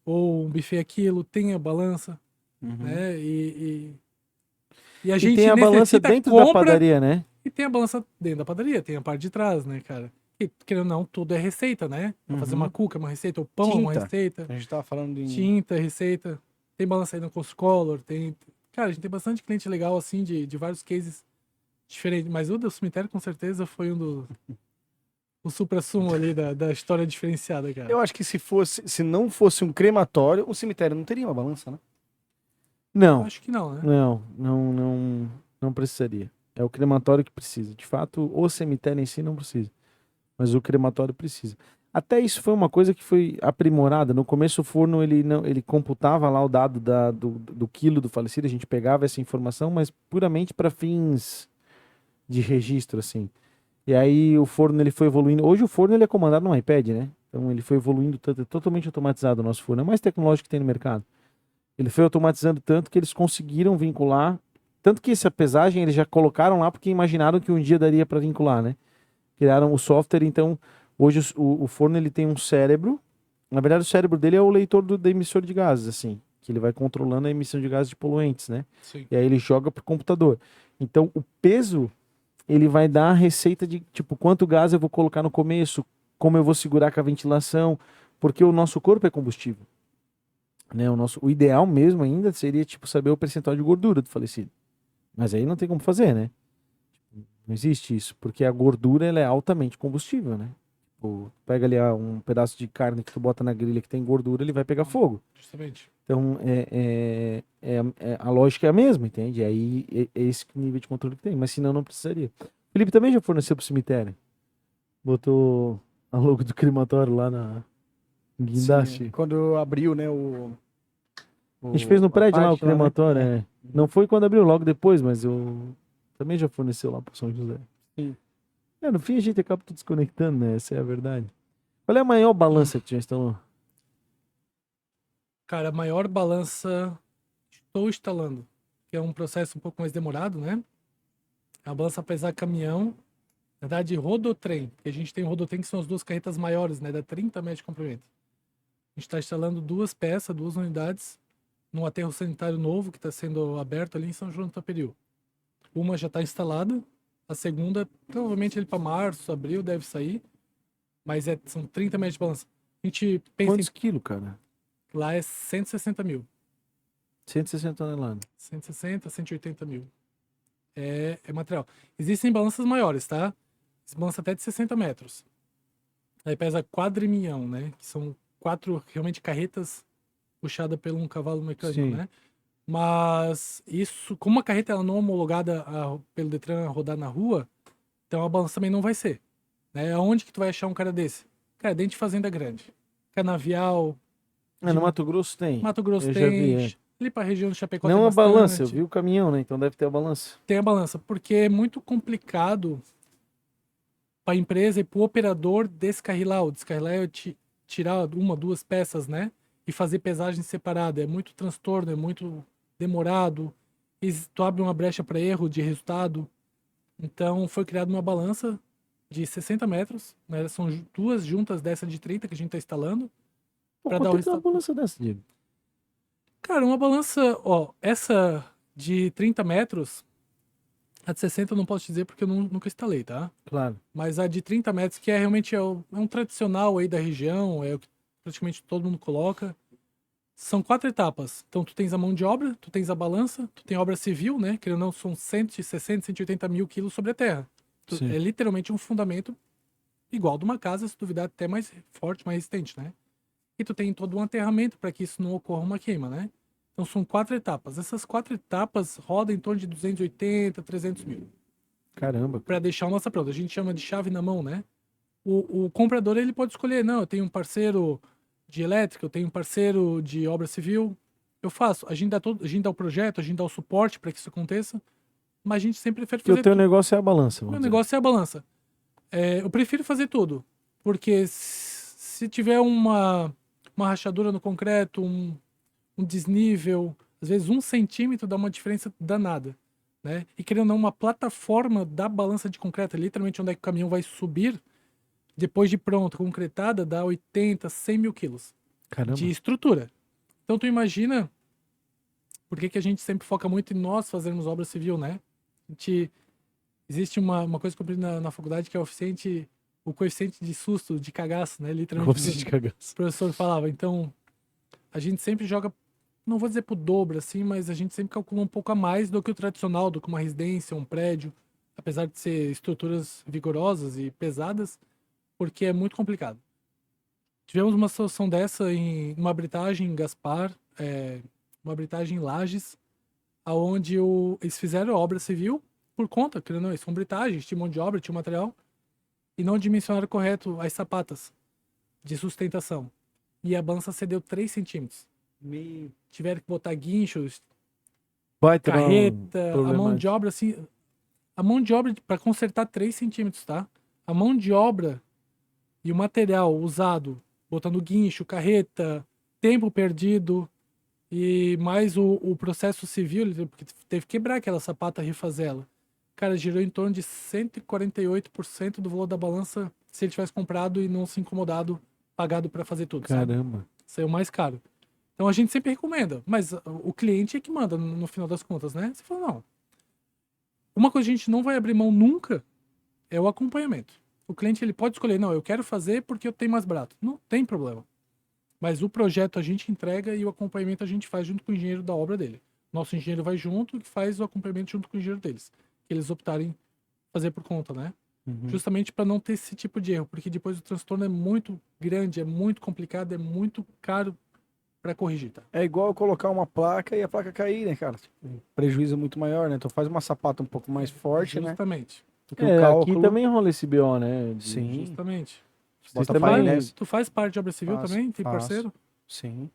ou um buffet aquilo, tem a balança, né? E a E gente tem a balança necessita, dentro da compra, padaria, né? e tem a balança dentro da padaria, tem a parte de trás, né, cara? E, querendo ou não, tudo é receita, né? Pra fazer uma cuca é uma receita, o pão é uma Tinta. receita, A gente tava falando em. tinta, receita. Tem balança aí no Construcolor, tem... Cara, a gente tem bastante cliente legal, assim, de vários cases diferentes. Mas o do cemitério, com certeza, foi um o suprassumo ali da história diferenciada, cara. Eu acho que se não fosse um crematório, um cemitério não teria uma balança, né? Não, Acho que não, né? não precisaria. É o crematório que precisa. De fato, o cemitério em si não precisa. Mas o crematório precisa. Até isso foi uma coisa que foi aprimorada. No começo o forno ele computava lá o dado do quilo do falecido, a gente pegava essa informação, mas puramente para fins de registro, assim. E aí o forno ele foi evoluindo. Hoje o forno ele é comandado no iPad, né? Então ele foi evoluindo tanto, é totalmente automatizado o nosso forno. É o mais tecnológico que tem no mercado. Ele foi automatizando tanto que eles conseguiram vincular. Tanto que essa pesagem eles já colocaram lá porque imaginaram que um dia daria para vincular, né? Criaram o software, então hoje o forno ele tem um cérebro. Na verdade, o cérebro dele é o leitor do emissor de gases, assim, que ele vai controlando a emissão de gases de poluentes, né? Sim. E aí ele joga pro computador. Então, o peso ele vai dar a receita de tipo quanto gás eu vou colocar no começo, como eu vou segurar com a ventilação, porque o nosso corpo é combustível, né? O ideal mesmo ainda seria tipo saber o percentual de gordura do falecido. Mas aí não tem como fazer, né? Não existe isso, porque a gordura ela é altamente combustível, né? Tipo, pega ali um pedaço de carne que tu bota na grelha que tem gordura, ele vai pegar fogo. Justamente. Então, a lógica é a mesma, entende? Aí é esse nível de controle que tem, mas senão não precisaria. Felipe também já forneceu pro cemitério. Botou a logo do crematório lá na guindaste. Sim, quando abriu, né, A gente fez no a prédio lá o parte lá, né? crematório, É. é. Não foi quando abriu, logo depois, mas eu também já forneceu lá pro São José. Sim. No fim a gente acaba tudo desconectando, né? Essa é a verdade. Qual é a maior balança que tu já instalou? Cara, a maior balança estou instalando, que é um processo um pouco mais demorado, né? A balança pesar caminhão, na verdade, rodotrem, porque a gente tem o rodotrem que são as duas carretas maiores, né? Da 30 metros de comprimento. A gente está instalando 2 peças, 2 unidades, num aterro sanitário novo que está sendo aberto ali em São João do Taperiú. Uma já está instalada, a segunda, provavelmente ele para março, abril deve sair, mas são 30 metros de balança. A gente pensa Quantos quilos, cara? lá é 160 mil. 160 toneladas. 160, 180 mil. É material. Existem balanças maiores, tá? Balança até de 60 metros. Aí pesa quadriminhão, né? Que são 4 realmente carretas puxadas por um cavalo mecânico, Sim. né? Mas isso, como a carreta ela não é homologada pelo Detran a rodar na rua, então a balança também não vai ser. Né? Aonde que tu vai achar um cara desse? Cara, dentro de fazenda grande. Canavial, No Mato Grosso tem. Mato Grosso Eu já vi, tem, ali pra região do Chapecó tem Não a bastante. balança, eu vi o caminhão, né? Então deve ter a balança. Tem a balança, porque é muito complicado para a empresa e para o operador descarrilar. O descarrilar é tirar 1, 2 peças, né? E fazer pesagem separada. É muito transtorno, é muito demorado. E tu abre uma brecha para erro de resultado. Então foi criada uma balança de 60 metros, né? São 2 juntas dessa de 30 que a gente está instalando. Pô, Para dar o quanto é uma resultado. balança dessa, Diego? Cara, uma balança, ó, essa de 30 metros, a de 60 eu não posso dizer porque eu nunca instalei, tá? Claro. Mas a de 30 metros, que realmente é um tradicional aí da região, é o que praticamente todo mundo coloca. São 4 etapas. Então, tu tens a mão de obra, tu tens a balança, tu tem a obra civil, né? Que não são 160, 180 mil quilos sobre a terra. Sim. É literalmente um fundamento igual de uma casa, se duvidar até mais forte, mais resistente, né? E tu tem todo um aterramento para que isso não ocorra uma queima, né? Então, são 4 etapas. Essas 4 etapas rodam em torno de 280, 300 mil. Caramba. Para deixar a nossa pronta. A gente chama de chave na mão, né? O comprador ele pode escolher, não, eu tenho um parceiro de elétrica, eu tenho um parceiro de obra civil, eu faço. A gente dá o projeto, a gente dá o suporte para que isso aconteça, mas a gente sempre prefere Porque o fazer teu tudo. negócio é a balança, O vamos meu dizer. negócio é a balança. Eu prefiro fazer tudo, porque se tiver uma rachadura no concreto, um desnível, às vezes 1 centímetro dá uma diferença danada. Né? E querendo ou não, uma plataforma da balança de concreto, literalmente onde é que o caminhão vai subir, depois de pronta, concretada, dá 80, 100 mil quilos Caramba. de estrutura. Então tu imagina por que a gente sempre foca muito em nós fazermos obra civil, né? Existe uma coisa que eu aprendi na faculdade que é o coeficiente de susto, de cagaço, né? Literalmente. Coeficiente de cagaço. O professor falava. Então, a gente sempre joga, não vou dizer pro dobro, assim, mas a gente sempre calcula um pouco a mais do que o tradicional, do que uma residência, um prédio. Apesar de ser estruturas vigorosas e pesadas, porque é muito complicado. Tivemos uma situação dessa em uma britagem em Gaspar, uma britagem em Lages, onde eles fizeram a obra civil por conta, querendo ou não, são britagens, tinha mão de obra, tinha material, e não dimensionaram correto as sapatas de sustentação. E a balança cedeu 3 centímetros. Tiveram que botar guinchos, Vai ter carreta, a mão problemático. de obra, assim, a mão de obra para consertar 3 centímetros, tá? A mão de obra e o material usado, botando guincho, carreta, tempo perdido, e mais o processo civil, porque teve que quebrar aquela sapata e refazer ela. Cara, girou em torno de 148% do valor da balança se ele tivesse comprado e não se incomodado, pagado para fazer tudo, sabe? Caramba. Saiu mais caro. Então a gente sempre recomenda, mas o cliente é que manda no final das contas, né? Você fala, não. Uma coisa que a gente não vai abrir mão nunca é o acompanhamento. O cliente ele pode escolher, não, eu quero fazer porque eu tenho mais barato. Não tem problema. Mas o projeto a gente entrega e o acompanhamento a gente faz junto com o engenheiro da obra dele. Nosso engenheiro vai junto e faz o acompanhamento junto com o engenheiro deles. Que eles optarem fazer por conta, né? Justamente para não ter esse tipo de erro, porque depois o transtorno é muito grande, é muito complicado, é muito caro para corrigir, tá? É igual colocar uma placa e a placa cair, né, cara? O prejuízo é muito maior, né? Então faz uma sapata um pouco mais forte, né? Justamente. Porque É, o cálculo... aqui também rola esse BO, né? Sim. Justamente. Bota Vocês também- painéis. Tu faz parte de obra civil Faço, também? Tem faço. parceiro? Sim.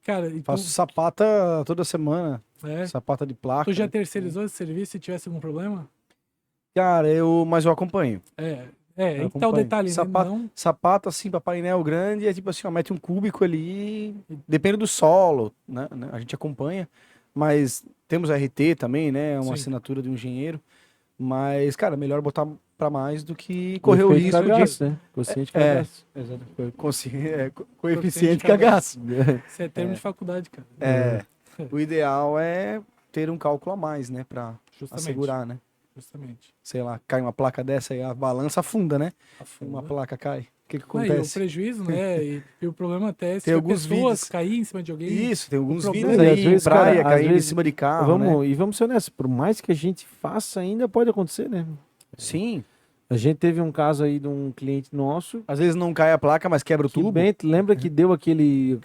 Cara, e Faço sapata toda semana. Sapata de placa. tu já né? terceirizou esse serviço se tivesse algum problema? Cara, mas eu acompanho. Aí que tá o acompanho. detalhe, né? Sapata- Não, Sapato, assim, pra painel grande, é tipo assim, ó, mete um cúbico ali, depende do solo, né? A gente acompanha, mas temos RT também, né? Uma Sim. assinatura de um engenheiro, mas, cara, melhor botar pra mais do que O correr o efeito risco de... cagaço, né? Consciente cagaço. Exato. Coeficiente Coeficiente cagaço. isso é termo de faculdade, cara. O ideal é ter um cálculo a mais, né? Pra Justamente. assegurar, né? Justamente. Sei lá, cai uma placa dessa e a balança afunda, né? Afunda. Uma placa cai. O que Aí, o acontece? prejuízo, né? E o problema até é se Tem tiver alguns pessoas vídeos. cair em cima de alguém. Isso, tem alguns problema- vídeos E aí às vezes, em praia, cara, às caindo em vezes- cima de carro, né? E vamos ser honestos, por mais que a gente faça, ainda pode acontecer, né? Sim. A gente teve um caso aí de um cliente nosso, Às vezes não cai a placa, mas quebra o que tubo. lembra que deu aquele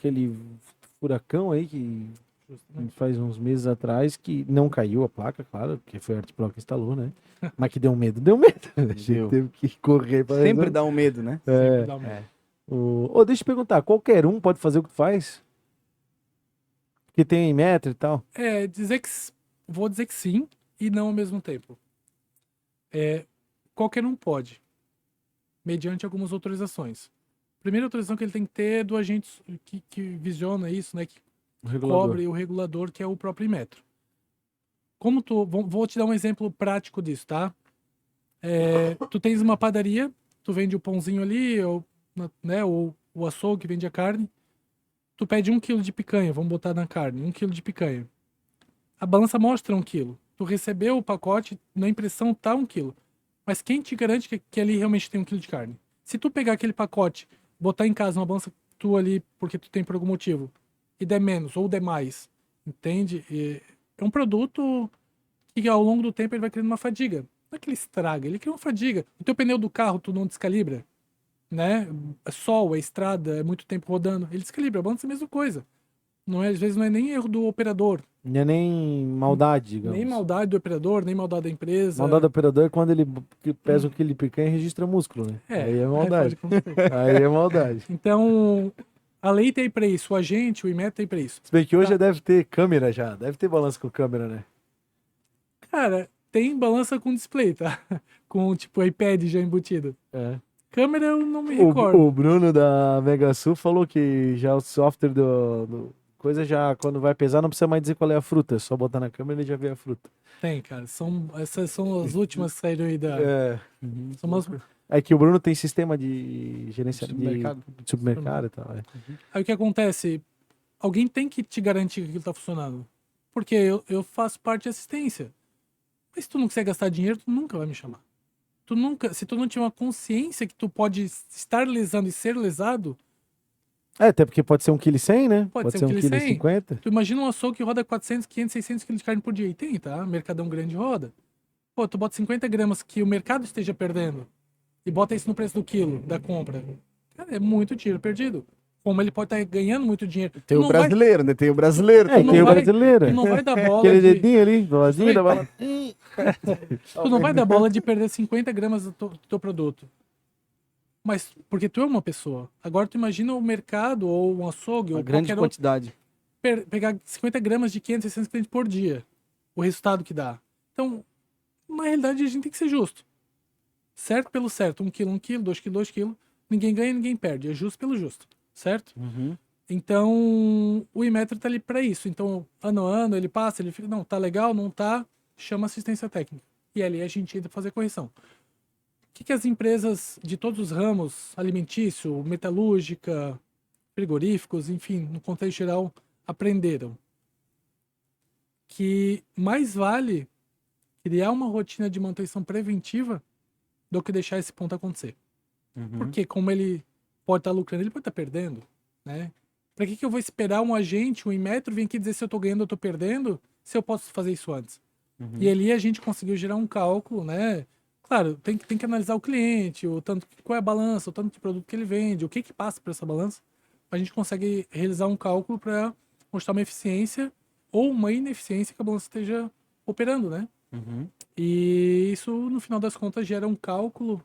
furacão aí que Justamente. faz uns meses atrás, que não caiu a placa, claro, porque foi a Artpro que instalou, né? Mas que deu medo, deu medo. A gente Deu. teve que correr para Sempre dá um medo, né? Sempre dá um- Deixa eu te perguntar, qualquer um pode fazer o que tu faz? Que tem metro e tal? Vou dizer que sim e não ao mesmo tempo. Qualquer um pode, mediante algumas autorizações. Primeira autorização que ele tem que ter é do agente que visiona isso, né? Que O regulador. cobre o regulador, que é o próprio Inmetro. Vou te dar um exemplo prático disso, tá? Tu tens uma padaria, tu vende o pãozinho ali, ou o açougue que vende a carne. Tu pede 1 quilo de picanha, vamos botar na carne, 1 quilo de picanha. A balança mostra 1 quilo. Tu recebeu o pacote, na impressão tá 1 quilo. Mas quem te garante que ali realmente tem 1 quilo de carne? Se tu pegar aquele pacote, botar em casa uma balança tua ali, porque tu tem por algum motivo, e der menos ou der mais, entende? É um produto que ao longo do tempo ele vai criando uma fadiga. Não é que ele estraga, ele cria uma fadiga. O teu pneu do carro tu não descalibra, né? É sol, é estrada, é muito tempo rodando, ele descalibra. A balança é a mesma coisa. Às vezes não é nem erro do operador, Não é nem maldade, digamos. nem maldade do operador, nem maldade da empresa. Maldade do operador é quando ele pesa 1 quilo de picanha e registra músculo, né? Aí é maldade. pode acontecer. Aí é maldade. Então, a lei tem pra isso, o agente, o Inmetro tem pra isso. Se bem que hoje Tá. já deve ter câmera já. Deve ter balanço com câmera, né? Cara, tem balança com display, tá? Com, tipo, iPad já embutido. É. Câmera eu não me recordo. O Bruno da Mega Sul falou que já o software do coisa já, quando vai pesar, não precisa mais dizer qual é a fruta. É só botar na câmera e ele já vê a fruta. Tem, cara. Essas são as últimas que saíram aí da... É. São umas... É que o Bruno tem sistema de gerenciamento Supermercado. de supermercado e tal. É. Aí o que acontece? Alguém tem que te garantir que aquilo tá funcionando. Porque eu faço parte de assistência. Mas se tu não quiser gastar dinheiro, tu nunca vai me chamar. Se tu não tiver uma consciência que tu pode estar lesando e ser lesado, Até porque pode ser 1,1 kg, né? Pode ser 1,50 kg. tu imagina um açougue que roda 400, 500, 600 quilos de carne por dia. E tem, tá? Mercadão grande roda. Pô, tu bota 50 gramas que o mercado esteja perdendo. e bota isso no preço do quilo da compra, cara, é muito dinheiro perdido. Como ele pode estar ganhando muito dinheiro. Tem o Não vai- brasileiro, né? Tem o brasileiro. É, e não tem o vai- brasileiro. tu não vai dar bola Aquele de... dedinho ali, do ladinho da bala. Tu não vai dar bola de perder 50 gramas do teu produto. Mas porque tu é uma pessoa. Agora tu imagina o mercado ou um açougue Uma ou grande qualquer outro quantidade. pegar 50 gramas de 500, 600 clientes por dia. O resultado que dá. Então, na realidade, a gente tem que ser justo. Certo pelo certo. 1 quilo, 1 quilo, 2 quilos, 2 quilos. Ninguém ganha, ninguém perde. É justo pelo justo. Certo? Uhum. Então, o Inmetro tá ali para isso. Então, ano a ano, ele passa, ele fica, não, tá legal, não tá, chama assistência técnica. E ali a gente entra pra fazer correção. O que as empresas de todos os ramos, alimentício, metalúrgica, frigoríficos, enfim, no contexto geral, aprenderam? Que mais vale criar uma rotina de manutenção preventiva do que deixar esse ponto acontecer. Porque como ele pode estar lucrando, ele pode estar perdendo, né? Para que eu vou esperar um agente, um Inmetro, vir aqui dizer se eu estou ganhando ou estou perdendo, se eu posso fazer isso antes? E ali a gente conseguiu gerar um cálculo, né? Claro, tem que analisar o cliente, o tanto, qual é a balança, o tanto de produto que ele vende, o que passa por essa balança. A gente consegue realizar um cálculo para mostrar uma eficiência ou uma ineficiência que a balança esteja operando, né? E isso, no final das contas, gera um cálculo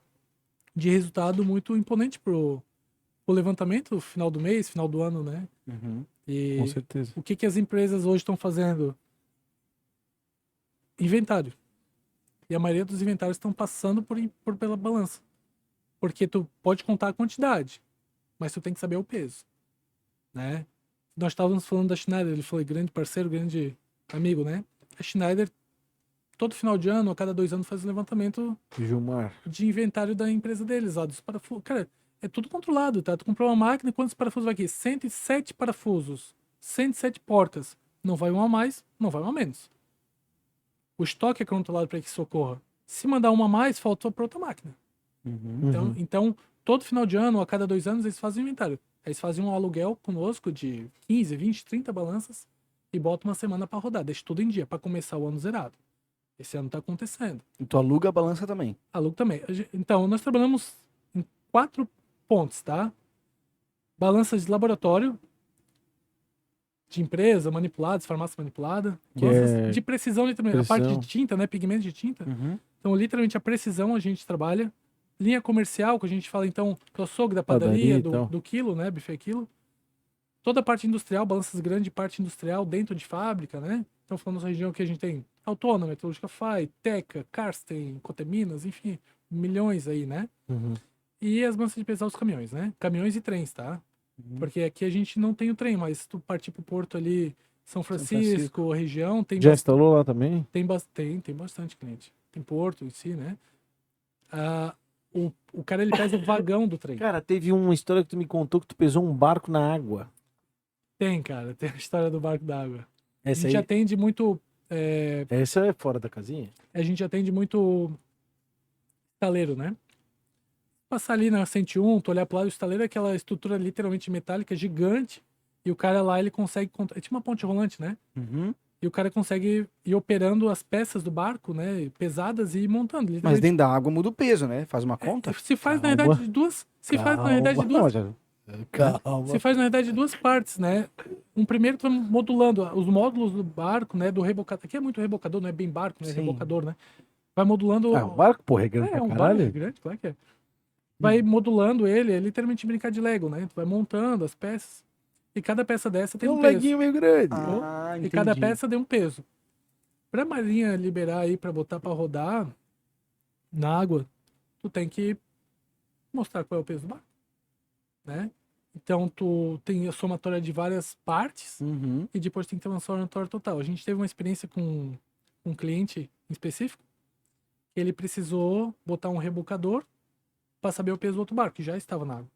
de resultado muito imponente pro levantamento final do mês, final do ano, né? E Com certeza. o que as empresas hoje estão fazendo? Inventário. E a maioria dos inventários estão passando pela balança. Porque tu pode contar a quantidade, mas tu tem que saber o peso, né? Nós estávamos falando da Schneider, ele foi grande parceiro, grande amigo, né? A Schneider, todo final de ano, a cada 2 anos, faz um levantamento Gilmar. de inventário da empresa deles, ó, dos parafusos. Cara, é tudo controlado, tá? Tu comprou uma máquina, quantos parafusos vai aqui? 107 parafusos, 107 portas. Não vai um a mais, não vai um a menos. O estoque é controlado para que socorra. Se mandar uma a mais, faltou para outra máquina. Então, todo final de ano, a cada 2 anos, eles fazem inventário. Eles fazem um aluguel conosco de 15, 20, 30 balanças e botam uma semana para rodar. Deixa tudo em dia, para começar o ano zerado. Esse ano tá acontecendo. E tu aluga a balança também. Alugo também. Então, nós trabalhamos em 4 pontos, tá? Balanças de laboratório, de empresa, manipuladas, farmácia manipulada. Que Balanças é de precisão, literalmente. A parte precisão. de tinta, né? Pigmento de tinta. Então, literalmente, a precisão a gente trabalha. Linha comercial, que a gente fala, então, do açougue, da padaria, Padaria e tal. do quilo, né? Buffet quilo. Toda a parte industrial, balanças grandes, parte industrial dentro de fábrica, né? Então, falando da região que a gente tem Autônoma, Metalúrgica FAI, Teca, Karsten, Coteminas, enfim, milhões aí, né? E as balanças de pesar os caminhões, né? Caminhões e trens, tá? Porque aqui a gente não tem o trem, mas se tu partir pro porto ali, São Francisco, região, tem Já instalou lá também? tem bastante cliente. Tem porto em si, né? O cara, ele pesa o vagão do trem. Cara, teve uma história que tu me contou que tu pesou um barco na água. Tem, cara. Tem a história do barco d'água. A Essa gente aí, atende muito... essa é fora da casinha? a gente atende muito estaleiro, né? Passar ali na 101, tu olhar pro lado, o estaleiro é aquela estrutura literalmente metálica gigante, e o cara lá, ele consegue... É tipo uma ponte rolante, né? E o cara consegue ir operando as peças do barco, né? Pesadas e ir montando. Mas literalmente. dentro da água muda o peso, né? Faz uma conta. Se faz, na Calma. realidade, de duas... Se faz, na realidade, de duas... Calma. Se faz, na verdade, de 2 partes, né? Um primeiro, tu vai modulando os módulos do barco, né? Do rebocador. Aqui é muito rebocador, não é bem barco, né? Sim. Rebocador, né? Vai modulando... Ah, o barco, porra, é grande É pra um barco caralho. grande, claro que é. Vai modulando ele, é literalmente brincar de Lego, né? Tu vai montando as peças. E cada peça dessa tem Tem um um peso. leguinho meio grande. E cada peça tem um peso. Pra marinha liberar aí, pra botar pra rodar na água, tu tem que mostrar qual é o peso do barco, né? Então, tu tem a somatória de várias partes e depois tem que ter uma somatória total. A gente teve uma experiência com um cliente em específico, que ele precisou botar um rebocador para saber o peso do outro barco, que já estava na água.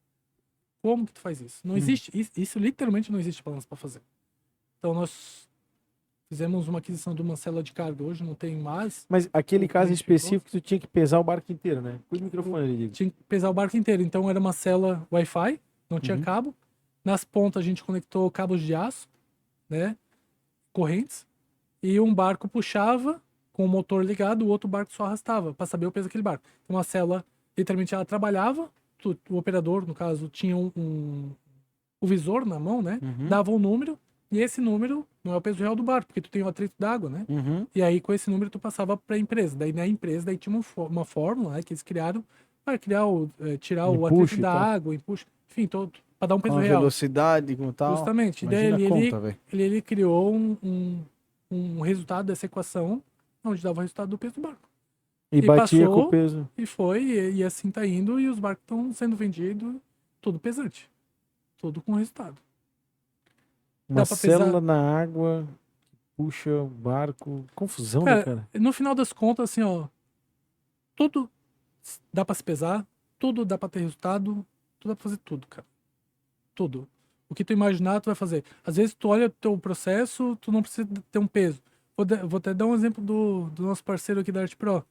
Como que tu faz isso? Não existe, isso literalmente não existe balanço para fazer. Então, nós fizemos uma aquisição de uma célula de carga, hoje não tem mais. Mas aquele O caso cliente específico, tu tinha que pesar o barco inteiro, né? Cuida o microfone ali, Diego. Tinha que pesar o barco inteiro. Então era uma célula Wi-Fi, não tinha cabo. Nas pontas a gente conectou cabos de aço, né? Correntes. E um barco puxava com o motor ligado, o outro barco só arrastava para saber o peso daquele barco. Então uma célula literalmente ela trabalhava, o operador, no caso, tinha o visor na mão, né? Dava um número, e esse número não é o peso real do barco, porque tu tem o atrito d'água, né? E aí, com esse número, tu passava para a empresa. Daí, na empresa, daí tinha uma fórmula, né, que eles criaram para tirar o Empuxo atrito e da tal. água, empuxo, enfim, para dar um peso Com a real. velocidade, com tal. Justamente. Imagina Daí a conta, velho. ele criou um resultado dessa equação, onde dava o resultado do peso do barco. E E batia passou, com o peso. E foi, e assim tá indo, e os barcos estão sendo vendidos, tudo pesante. Tudo com resultado. Uma pra célula pesar. na água, puxa o barco. Confusão, né, cara? No final das contas, assim, ó, tudo dá pra se pesar, tudo dá pra ter resultado, tudo dá pra fazer tudo, cara. Tudo. O que tu imaginar, tu vai fazer. Às vezes tu olha o teu processo, tu não precisa ter um peso. Vou até dar um exemplo do nosso parceiro aqui da Arte Pro.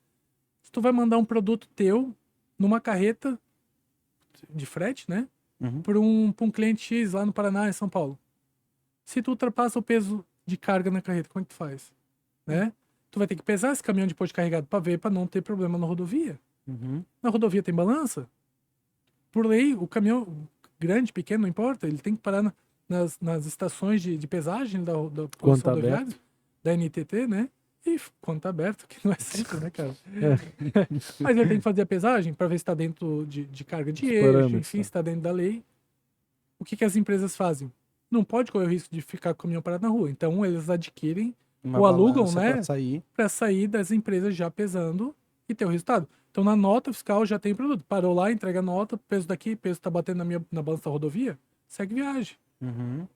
Se tu vai mandar um produto teu numa carreta de frete, né? Pra um cliente X lá no Paraná, em São Paulo. Se tu ultrapassa o peso de carga na carreta, como é que tu faz? Né? Tu vai ter que pesar esse caminhão depois de carregado pra ver, pra não ter problema na rodovia. Na rodovia tem balança? Por lei, o caminhão, grande, pequeno, não importa, ele tem que parar nas estações de pesagem da Polícia Rodoviária, da NTT, né? E quando tá aberto, que não é sempre, né, cara? Mas ele tem que fazer a pesagem para ver se tá dentro de carga de eixo, enfim, se tá dentro da lei. O que as empresas fazem? Não pode correr o risco de ficar com o caminhão parado na rua. Então, eles adquirem ou alugam, né? Para sair das empresas já pesando e ter o resultado. Então, na nota fiscal já tem produto. Parou lá, entrega a nota, peso daqui, peso tá batendo na balança da rodovia, segue viagem.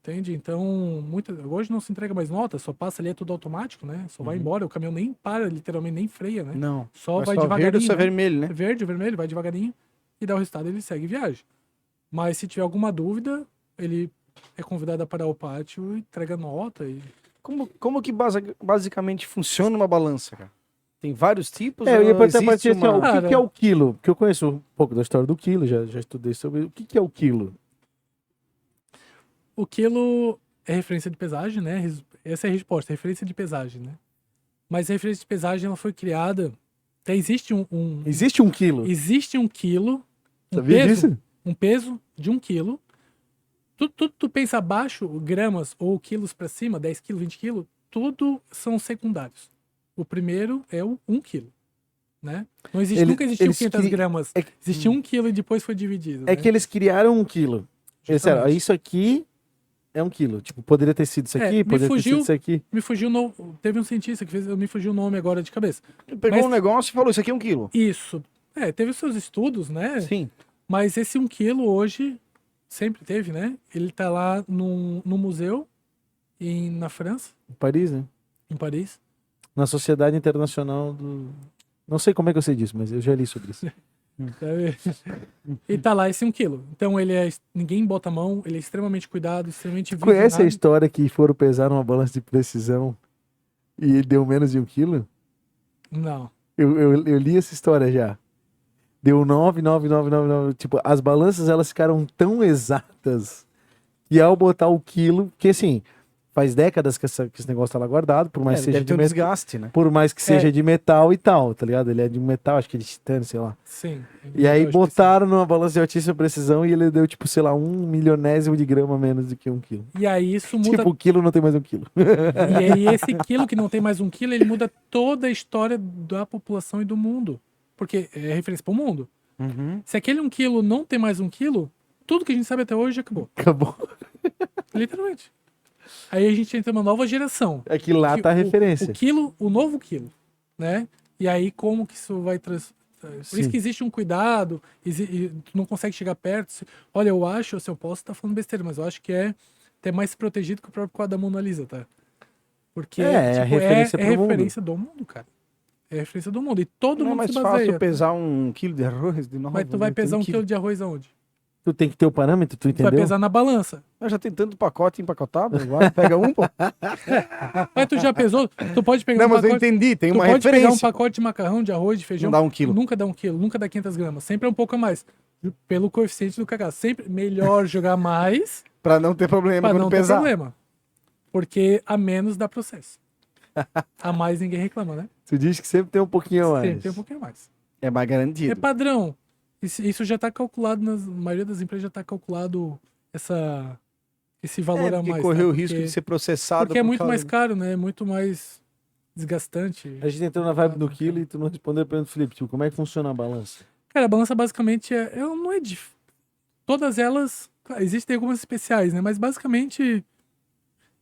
Entende? Então, hoje não se entrega mais nota, só passa ali, é tudo automático, né? Só vai embora, o caminhão nem para, literalmente nem freia, né? Não. Só vai devagarinho. Verde ou só né? vermelho, né? Verde ou vermelho, vai devagarinho e dá o resultado, ele segue viagem. Mas se tiver alguma dúvida, ele é convidado a parar o pátio e entrega nota. Como que basicamente funciona uma balança, cara? Tem vários tipos? Eu ia perguntar pra ti assim, uma... o que é o quilo? Porque eu conheço um pouco da história do quilo, já estudei sobre o que é o quilo. O quilo é referência de pesagem, né? Essa é a resposta, referência de pesagem, né? Mas a referência de pesagem, ela foi criada... Existe Existe um quilo? Existe um quilo. Sabia disso? Um peso de 1 quilo. Tu pensa abaixo, gramas ou quilos para cima, 10 quilos, 20 quilos, tudo são secundários. O primeiro é o 1 quilo, né? Nunca existiu 500 gramas. Existiu 1 quilo e depois foi dividido. É que eles criaram 1 quilo. Disseram, isso aqui é 1 quilo. Tipo, poderia ter sido isso aqui, poderia ter sido isso aqui. Me fugiu teve um cientista que fez, me fugiu o nome agora de cabeça. Pegou um negócio e falou, isso aqui é 1 quilo. Isso. Teve os seus estudos, né? Sim. Mas esse 1 quilo hoje, sempre teve, né? Ele tá lá no museu na França. Em Paris, né? Em Paris. Na Sociedade Internacional do... Não sei como é que eu sei disso, mas eu já li sobre isso. E tá lá esse 1 quilo. Então ninguém bota a mão, ele é extremamente cuidado, extremamente Conhece a história que foram pesar numa balança de precisão e deu menos de 1 quilo? Não. Eu li essa história já. Deu 9,9999. Tipo, as balanças elas ficaram tão exatas que ao botar o quilo, porque assim, faz décadas que esse negócio tá lá guardado, por mais que seja deve ter um desgaste, né? Por mais que seja de metal e tal, tá ligado? Ele é de metal, acho que é de titânio, sei lá. Sim. E aí botaram numa balança de altíssima precisão e ele deu, tipo, sei lá, 1 milionésimo de grama menos do que 1 quilo. E aí isso muda... Tipo, o quilo não tem mais 1 quilo. E aí esse quilo que não tem mais 1 quilo, ele muda toda a história da população e do mundo. Porque é referência para o mundo. Se aquele 1 quilo não tem mais 1 quilo, tudo que a gente sabe até hoje acabou. Acabou. Literalmente. Aí a gente entra numa nova geração. É que lá tá a referência. O novo quilo, né? E aí como que isso vai... Por isso que existe um cuidado, e tu não consegue chegar perto. Olha, eu acho, se eu posso estar falando besteira, mas eu acho que é até mais protegido que o próprio quadro da Mona Lisa, tá? Porque a referência referência do mundo, cara. É a referência do mundo. E todo mundo se baseia. Não é mais fácil pesar 1 quilo de arroz de novo. Mas tu vai pesar 1 quilo de arroz aonde? Tu tem que ter o parâmetro, tu entendeu? Tu vai pesar na balança. Mas já tem tanto pacote empacotado, agora pega um, pô. Mas tu já pesou? Tu pode pegar não, um mas pacote... eu entendi, tem uma referência. Tu pode pegar um referência. pacote de macarrão, de arroz, de feijão. Não dá 1 quilo. Nunca dá 1 quilo, nunca dá 500 gramas. Sempre é um pouco a mais. Pelo coeficiente do cacau. Sempre melhor jogar mais. Pra não ter problema quando pesar. Ter problema. Porque a menos dá processo. A mais ninguém reclama, né? Tu diz que sempre tem um pouquinho a mais. Sempre tem um pouquinho a mais. É mais garantido. É padrão. Isso já está calculado, na maioria das empresas já está calculado esse valor a porque mais. correu tá? o risco de ser processado. Porque é por muito causa mais caro, né? É muito mais desgastante. A gente entrou na vibe do quilo e tu não respondeu a pergunta do Felipe, tipo, como é que funciona a balança? Cara, a balança basicamente ela não é todas elas, claro, existem algumas especiais, né? Mas basicamente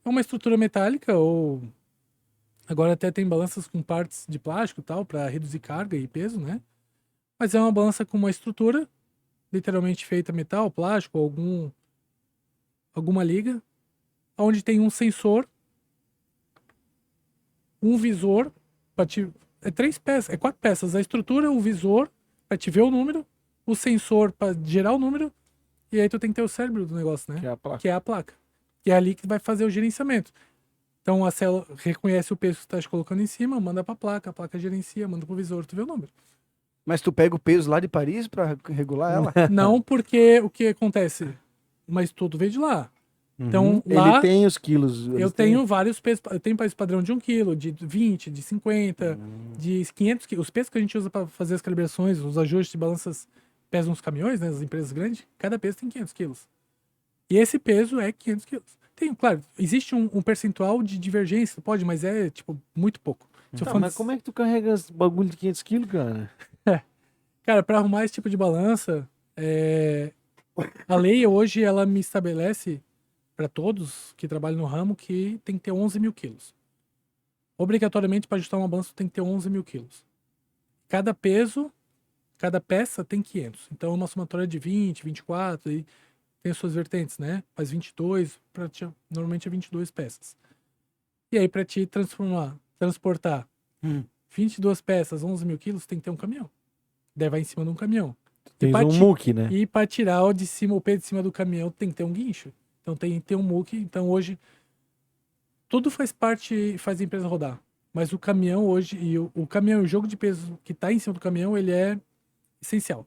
é uma estrutura metálica ou agora até tem balanças com partes de plástico e tal para reduzir carga e peso, né? Mas é uma balança com uma estrutura literalmente feita metal, plástico, alguma liga, onde tem um sensor, um visor para te é 3 peças, é 4 peças, a estrutura, o visor para te ver o número, o sensor para gerar o número. E aí tu tem que ter o cérebro do negócio, né? Que é a placa. Que é a placa. Que é ali que vai fazer o gerenciamento. Então a célula reconhece o peso que tu tá colocando em cima, manda pra placa, a placa gerencia, manda pro visor, tu vê o número. Mas tu pega o peso lá de Paris pra regular ela? Não porque o que acontece? Mas tudo veio de lá. Então lá Ele tem os quilos. eu eles tenho vários pesos. Eu tenho peso padrão de 1 kg, de 20, de 50, de 500 quilos. Os pesos que a gente usa para fazer as calibrações, os ajustes de balanças pesam nos caminhões, né? As empresas grandes, cada peso tem 500 quilos. E esse peso é 500 quilos. Tem, claro, existe um percentual de divergência, pode, mas é, tipo, muito pouco. Tá, mas como é que tu carrega esse bagulho de 500 quilos, cara? Cara, para arrumar esse tipo de balança, a lei hoje, ela me estabelece, para todos que trabalham no ramo, que tem que ter 11 mil quilos. Obrigatoriamente, para ajustar uma balança, tem que ter 11 mil quilos. Cada peça tem 500. Então, uma somatória de 20, 24, e tem as suas vertentes, né? Faz 22, normalmente é 22 peças. E aí, para te transportar 22 peças, 11 mil quilos, tem que ter um caminhão. Daí vai em cima de um caminhão. Tens um muque, né? E para tirar o peso de cima do caminhão, tem que ter um guincho. Então tem que ter um muque. Então hoje, tudo faz parte, faz a empresa rodar. Mas o caminhão hoje, e o caminhão, o jogo de peso que está em cima do caminhão, ele é essencial.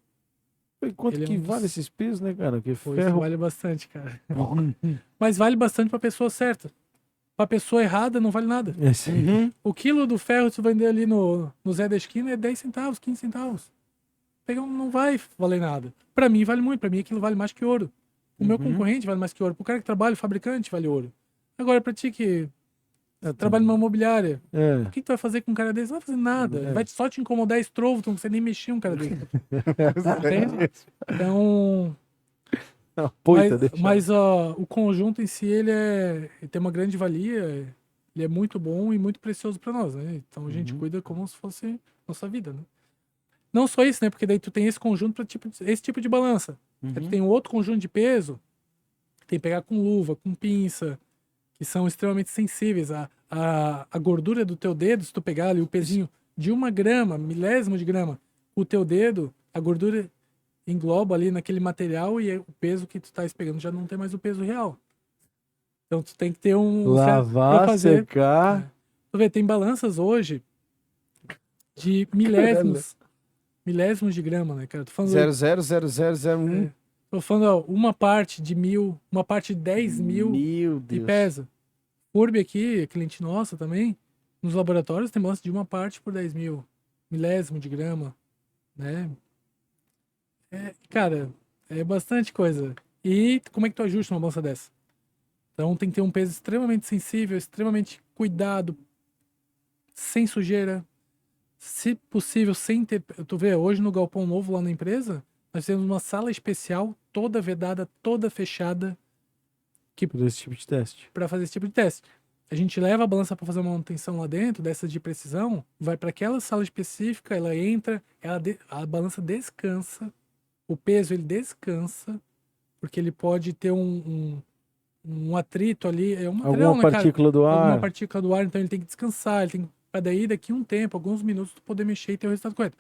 E quanto Ele é que um dos- vale esses pesos, né, cara? Que Pô, isso ferro. vale bastante, cara. Mas vale bastante para a pessoa certa. Para a pessoa errada, não vale nada. Esse aí. O quilo do ferro, se tu vender ali no Zé da Esquina, é 10 centavos, 15 centavos. Não vai valer nada. Para mim, vale muito. Para mim, aquilo vale mais que ouro. O meu concorrente vale mais que ouro. Pro cara que trabalha, o fabricante, vale ouro. Agora, pra ti que trabalha numa imobiliária, o que tu vai fazer com um cara desse? Não vai fazer nada. Ele vai só te incomodar estrovo, tu não consegue nem mexer um cara desse. Entende? Então... Mas o conjunto em si, ele tem uma grande valia, ele é muito bom e muito precioso para nós, né? Então a gente cuida como se fosse nossa vida, né? Não só isso, né? Porque daí tu tem esse conjunto para esse tipo de balança. Aí tu tem um outro conjunto de peso, tem que pegar com luva, com pinça, que são extremamente sensíveis. A gordura do teu dedo, se tu pegar ali o pezinho de 1 grama, milésimo de grama, o teu dedo, a gordura engloba ali naquele material e o peso que tu tá pegando já não tem mais o peso real. Então tu tem que ter Lavar, pra fazer. secar. Tu vê, tem balanças hoje de milésimos de grama, né, cara? Tô falando 0,00001. tô falando, ó, uma parte de 1000, uma parte de 10 mil Meu e Deus. pesa. Urbe aqui, cliente nossa também, nos laboratórios tem balança de uma parte por 10 mil, milésimo de grama, né? Cara, é bastante coisa. E como é que tu ajusta uma balança dessa? Então tem que ter um peso extremamente sensível, extremamente cuidado, sem sujeira, se possível, sem ter... Tu vê, hoje no galpão novo lá na empresa, nós temos uma sala especial, toda vedada, toda fechada, Por esse tipo de teste. para fazer esse tipo de teste. A gente leva a balança para fazer uma manutenção lá dentro, dessa de precisão, vai para aquela sala específica, ela entra, a balança descansa, o peso ele descansa, porque ele pode ter um atrito ali, é um material, Alguma partícula do ar. Alguma partícula do ar, então ele tem que descansar, ele tem para daí daqui um tempo, alguns minutos, tu poder mexer e ter o resultado correto.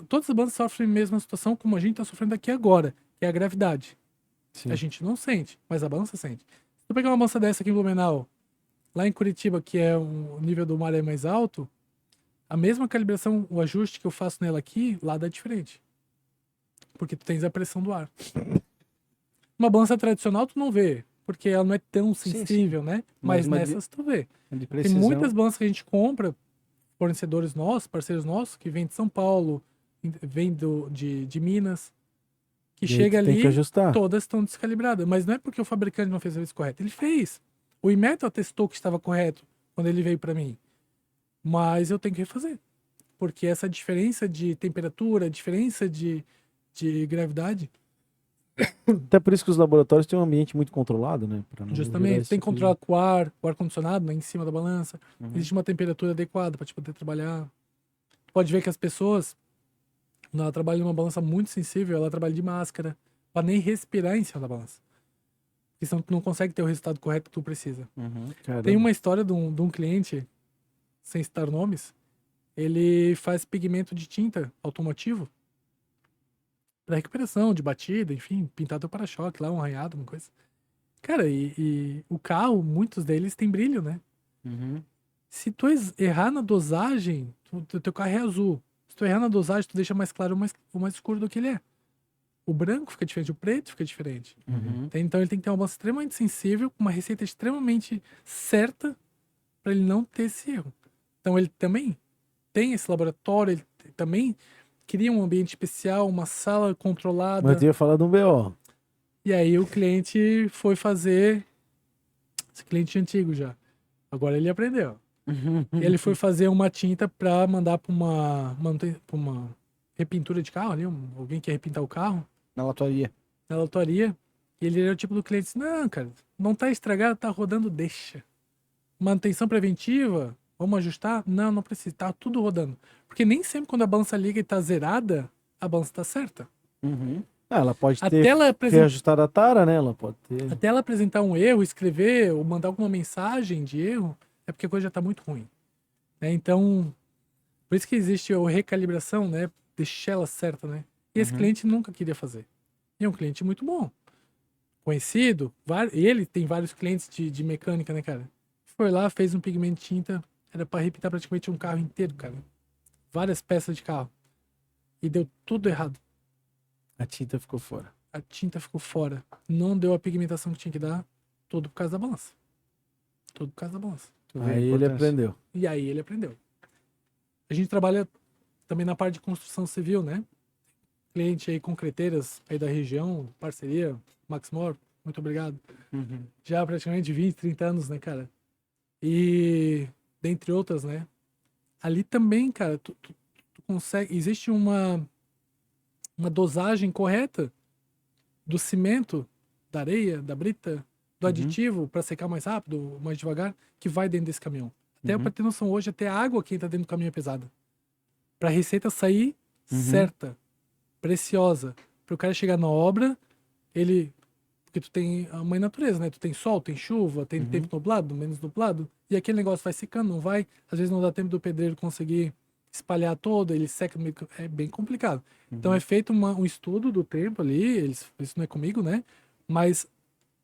Todas as balanças sofrem a mesma situação como a gente está sofrendo aqui agora, que é a gravidade. Sim. A gente não sente, mas a balança sente. Se eu pegar uma balança dessa aqui em Blumenau, lá em Curitiba, que é o nível do mar é mais alto, a mesma calibração, o ajuste que eu faço nela aqui, lá dá diferente. Porque tu tens a pressão do ar. Uma balança tradicional tu não vê, porque ela não é tão sensível, né? Mas nessas tu vê. De Tem precisão. muitas balanças que a gente compra, fornecedores nossos, parceiros nossos, que vêm de São Paulo, vem de Minas, que E aí chega tu tem ali, que ajustar. todas estão descalibradas. Mas não é porque o fabricante não fez o serviço correto. Ele fez. O Inmetro atestou que estava correto quando ele veio para mim. Mas eu tenho que refazer. Porque essa diferença de temperatura, diferença de gravidade, Até por isso que os laboratórios têm um ambiente muito controlado, né? Pra não gerar justamente, esse tem que tipo de- controlar com o ar-condicionado, né, em cima da balança. Uhum. Existe uma temperatura adequada para te poder trabalhar. Pode ver que as pessoas, quando ela trabalha numa balança muito sensível, ela trabalha de máscara, para nem respirar em cima da balança. Porque senão tu não consegue ter o resultado correto que tu precisa. Caramba. Tem uma história de um cliente, sem citar nomes, ele faz pigmento de tinta automotivo para recuperação de batida, enfim, pintar teu para-choque lá, um arranhado, uma coisa. Cara, e o carro, muitos deles têm brilho, né? Uhum. Se tu errar na dosagem, teu carro é azul. Se tu errar na dosagem, tu deixa mais claro ou mais escuro do que ele é. O branco fica diferente, o preto fica diferente. Uhum. Então ele tem que ter uma balança extremamente sensível, com uma receita extremamente certa, para ele não ter esse erro. Então ele também tem esse laboratório, ele também cria um ambiente especial, uma sala controlada. Mas tu ia falar de um BO. E aí o cliente foi fazer. Esse cliente antigo já. Agora ele aprendeu. E ele foi fazer uma tinta para mandar para pra uma repintura de carro ali, alguém quer repintar o carro Na latoria. na latoria. E ele era o tipo do cliente disse, não, cara, não tá estragado, tá rodando, deixa. Manutenção preventiva, vamos ajustar? Não, não precisa, tá tudo rodando. Porque nem sempre quando a balança liga e tá zerada, a balança tá certa. Ah, ela pode Até ter ela, reajustado a tara, né? Ela pode ter. até ela apresentar um erro, escrever ou mandar alguma mensagem de erro, é porque a coisa já tá muito ruim. Né? Então, por isso que existe a recalibração, né? Deixar ela certa, né? E esse cliente nunca queria fazer. E é um cliente muito bom. Conhecido. Ele tem vários clientes de mecânica, né, cara? Foi lá, fez um pigmento de tinta. Era pra repintar praticamente um carro inteiro, cara. Várias peças de carro. E deu tudo errado. A tinta ficou fora. A tinta ficou fora. Não deu a pigmentação que tinha que dar. Tudo por causa da balança. Tudo por causa da balança. Tu vê a Aí ele importância. aprendeu. E aí ele aprendeu. A gente trabalha também na parte de construção civil, né? Cliente aí, concreteiras aí da região, parceria, Maxmor, muito obrigado. Já há praticamente 20, 30 anos, né, cara? E dentre outras, né? Ali também, cara, tu consegue. Existe uma dosagem correta do cimento, da areia, da brita, do aditivo para secar mais rápido, mais devagar, que vai dentro desse caminhão. Até pra ter noção, hoje até a água que entra dentro do caminhão é pesada. Pra receita sair certa, preciosa, para o cara chegar na obra, porque tu tem a mãe natureza, né? Tu tem sol, tem chuva, tem tempo nublado, menos nublado, e aquele negócio vai secando, não vai, às vezes não dá tempo do pedreiro conseguir espalhar todo, ele seca, é bem complicado. Então é feito um estudo do tempo ali, isso não é comigo, né? Mas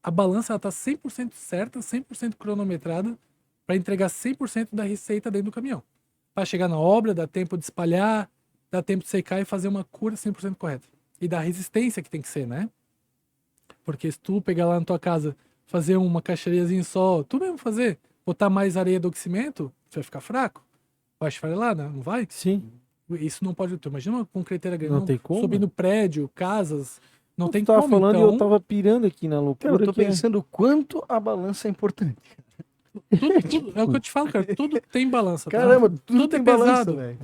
a balança ela tá 100% certa, 100% cronometrada para entregar 100% da receita dentro do caminhão. Para chegar na obra, dá tempo de espalhar, dá tempo de secar e fazer uma cura 100% correta. E da resistência que tem que ser, né? Porque se tu pegar lá na tua casa, fazer uma caixariazinha só, tu mesmo fazer, botar mais areia do que cimento, tu vai ficar fraco. Vai esfarelar, né? Não vai? Sim. Isso não pode. Tu imagina uma concreteira grande. Não tem como. Subindo prédio, casas. Não tem Tu tava como. falando Então, e eu tava pirando aqui na loucura. Cara, eu tô que é- pensando o quanto a balança é importante. tudo, é o que eu te falo, cara. Tudo tem balança. tá? Caramba, tudo é tem balança, pesado. velho.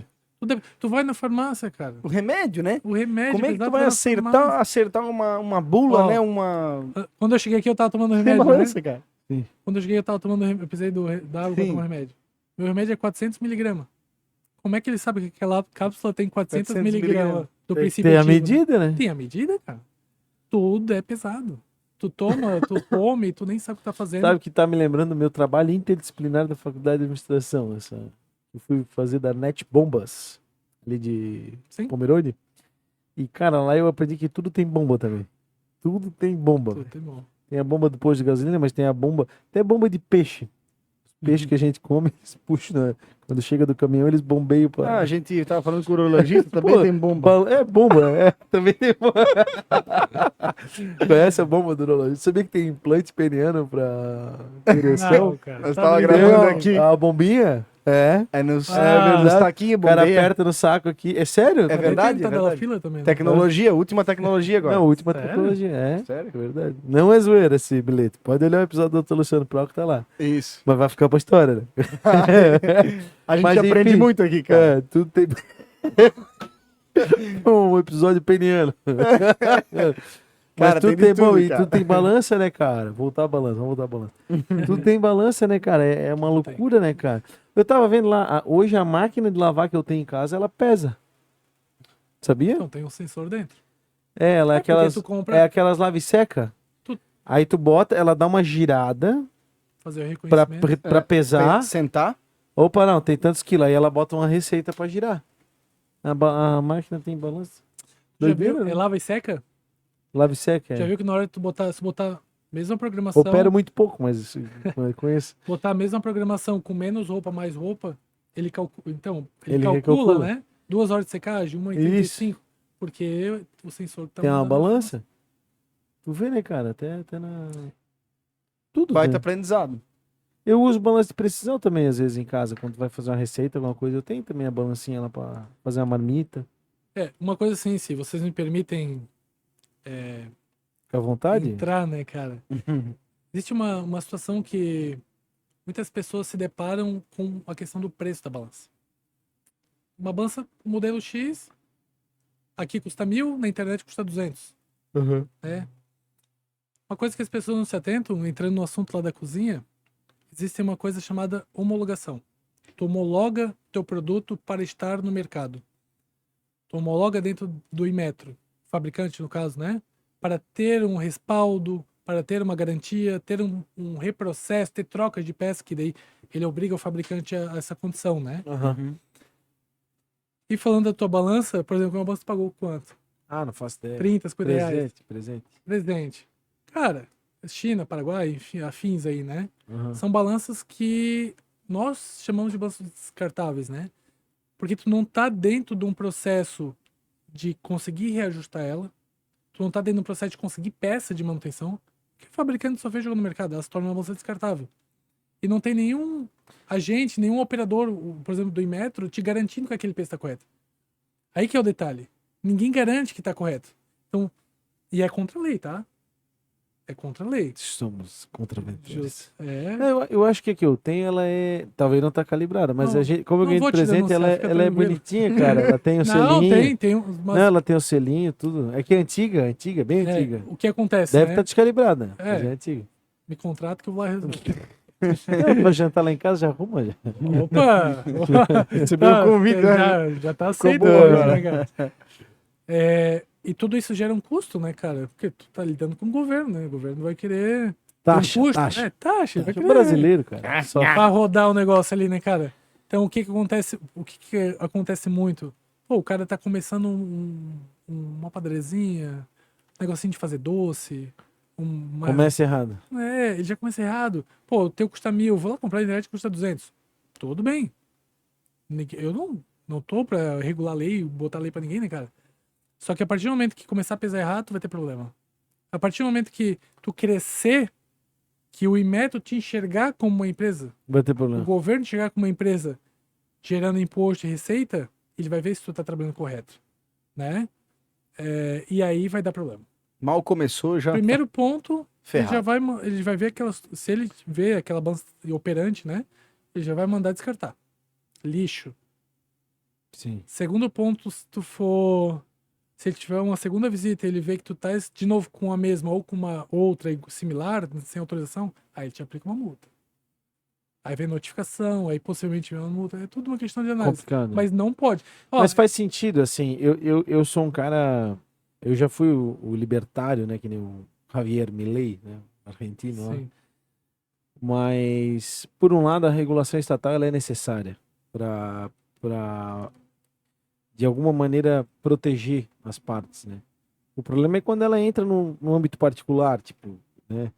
Tu vai na farmácia, cara. O remédio, né? O remédio. Como é que pesado tu vai na farmácia. acertar uma bula, Ó, né? Uma... Quando eu cheguei aqui, eu tava tomando Tem remédio, né? balança, cara. Quando eu cheguei, eu tava tomando. Eu precisei da água pra Sim. tomar remédio. Meu remédio é 400 miligramas. Como é que ele sabe que aquela cápsula tem 400 400 miligramas do Tem princípio a ativo, né? medida, né? Tem a medida, cara. Tudo é pesado. Tu toma, tu come, tu nem sabe o que tá fazendo. Sabe que tá me lembrando do meu trabalho interdisciplinar da Faculdade de Administração. Eu fui fazer da Net Bombas, ali de Sim. Pomerode. E, cara, lá eu aprendi que tudo tem bomba também. Tudo tem bomba. Tudo é bom. Tem a bomba do posto de gasolina, mas tem a bomba... Até bomba de peixe. Os peixes que a gente come, eles puxam, né? Quando chega do caminhão, eles bombeiam Ah, pra... a gente tava falando com o urologista, também Pô, tem bomba. É bomba, é. Também tem bomba. Conhece a bomba do urologista? Sabia que tem implante peniano pra ereção? Não, cara. Nós tá tava brincando. gravando Tem aqui. a bombinha? É. É nos, verdade. nos taquinhos, O cara bombeia. aperta no saco aqui. É sério? É verdade, Tá é dela verdade. fila também. Né? Tecnologia, última tecnologia agora. Não, última Sério? tecnologia. É. Sério? É verdade. Não é zoeira esse bilhete. Pode olhar o episódio do Dr. Luciano Pro que tá lá. Isso. Mas vai ficar pra história, né? A gente Mas, aprende enfim, muito aqui, cara. É, tudo tem. Um episódio peniano. Mas Cara, tudo tem de tem bom, tudo, e cara. tudo tem balança, né, cara? Voltar a balança, vamos voltar a balança. Tudo tem balança, né, cara? É uma loucura, né, cara? Eu tava vendo lá, hoje a máquina de lavar que eu tenho em casa, ela pesa. Sabia? Então tem um sensor dentro. Ela é porque aquelas, tu compra- é aquelas lave-seca. Tu- Aí tu bota, ela dá uma girada Fazer o pra, reconhecimento. pra pesar. Sentar. Opa, não, tem tantos quilos. Aí ela bota uma receita pra girar. A máquina tem balança. Já Doideira, viu? né? É lava e seca? Lave-seca, Já é. viu que na hora de tu botar, se botar a mesma programação, Opero muito pouco, mas eu conheço. botar a mesma programação com menos roupa, mais roupa, ele calcula. Então, ele Ele calcula, recalcula. né? 2 horas de secagem, 1,35. Porque o sensor tá Tem uma mandando a balança. Tu vê, né, cara? Até na... Tudo, Baita né? aprendizado. Eu uso balança de precisão também, às vezes, em casa. Quando tu vai fazer uma receita, alguma coisa, eu tenho também a balancinha lá pra fazer uma marmita. uma coisa assim, se vocês me permitem Fica à vontade. entrar, né, cara? Existe uma situação que muitas pessoas se deparam com a questão do preço da balança. Uma balança modelo X, aqui custa 1.000, na internet custa 200. Uhum. Né? Uma coisa que as pessoas não se atentam, entrando no assunto lá da cozinha, existe uma coisa chamada homologação. Tu homologa teu produto para estar no mercado. Tu homologa dentro do Inmetro, fabricante no caso, né? Para ter um respaldo, para ter uma garantia, ter um reprocesso, ter trocas de peça, que daí ele obriga o fabricante a essa condição, né? Uhum. E falando da tua balança, por exemplo, uma balança pagou quanto? Ah, não faço ideia. 30, 50 reais. Presente. Presente. Cara, China, Paraguai, enfim, afins aí, né? Uhum. São balanças que nós chamamos de balanças descartáveis, né? Porque tu não tá dentro de um processo de conseguir reajustar ela, tu não tá dentro de um processo de conseguir peça de manutenção, que o fabricante só fez jogar no mercado, ela se torna uma balança descartável. E não tem nenhum agente, nenhum operador, por exemplo, do Inmetro, te garantindo que aquele peso está correto. Aí que é o detalhe. Ninguém garante que está correto. Então, e é contra a lei, tá? É contra a lei. Somos contraventores. É. Eu acho que a que eu tenho, ela é. Talvez não tá calibrada, mas Não, a gente, como eu não ganhei de vou te presente, ela, denunciar, fica ela é tranquilo. bonitinha, cara. Ela tem o Não, selinho. tem Não, ela tem o selinho, tudo. É que é antiga, bem antiga. O que acontece, Deve né? estar descalibrada, É. mas é antiga. Me contrata que eu vou lá resolver. Pra jantar lá em casa, já arruma. Já. Opa! Recebeu o convite, né? Já tá aceito boa hoje, agora. né, cara? E tudo isso gera um custo, né, cara? Porque tu tá lidando com o governo, né? O governo vai querer Taxa, ter um custo. taxa. Taxa. Vai Taxa querer, brasileiro, cara. Só pra rodar o negócio ali, né, cara? Então, o que acontece? O que acontece muito? Pô, o cara tá começando uma padrezinha, um negocinho de fazer doce, começa errado. ele já começa errado. Pô, o teu custa 1.000, vou lá comprar na internet custa 200. Tudo bem. Eu não tô pra regular a lei, botar lei pra ninguém, né, cara? Só que a partir do momento que começar a pesar errado, tu vai ter problema. A partir do momento que tu crescer, que o Inmetro te enxergar como uma empresa, Vai ter o problema. governo te enxergar como uma empresa gerando imposto e receita, ele vai ver se tu tá trabalhando correto, né? E aí vai dar problema. Mal começou, já Primeiro ponto, ferrado. ele vai ver se ele vê aquela balança operante, né? Ele já vai mandar descartar. Lixo. Sim. Segundo ponto, se ele tiver uma segunda visita e ele vê que tu tá de novo com a mesma ou com uma outra similar, sem autorização, aí ele te aplica uma multa. Aí vem notificação, aí possivelmente vem uma multa. É tudo uma questão de análise. Complicado. Mas não pode. Ó, Mas faz sentido, assim, eu sou um cara, eu já fui o libertário, né, que nem o Javier Milei, né, argentino lá. sim. Mas, por um lado, a regulação estatal ela é necessária para, de alguma maneira, proteger as partes, né. O problema é quando ela entra no âmbito particular, tipo, né,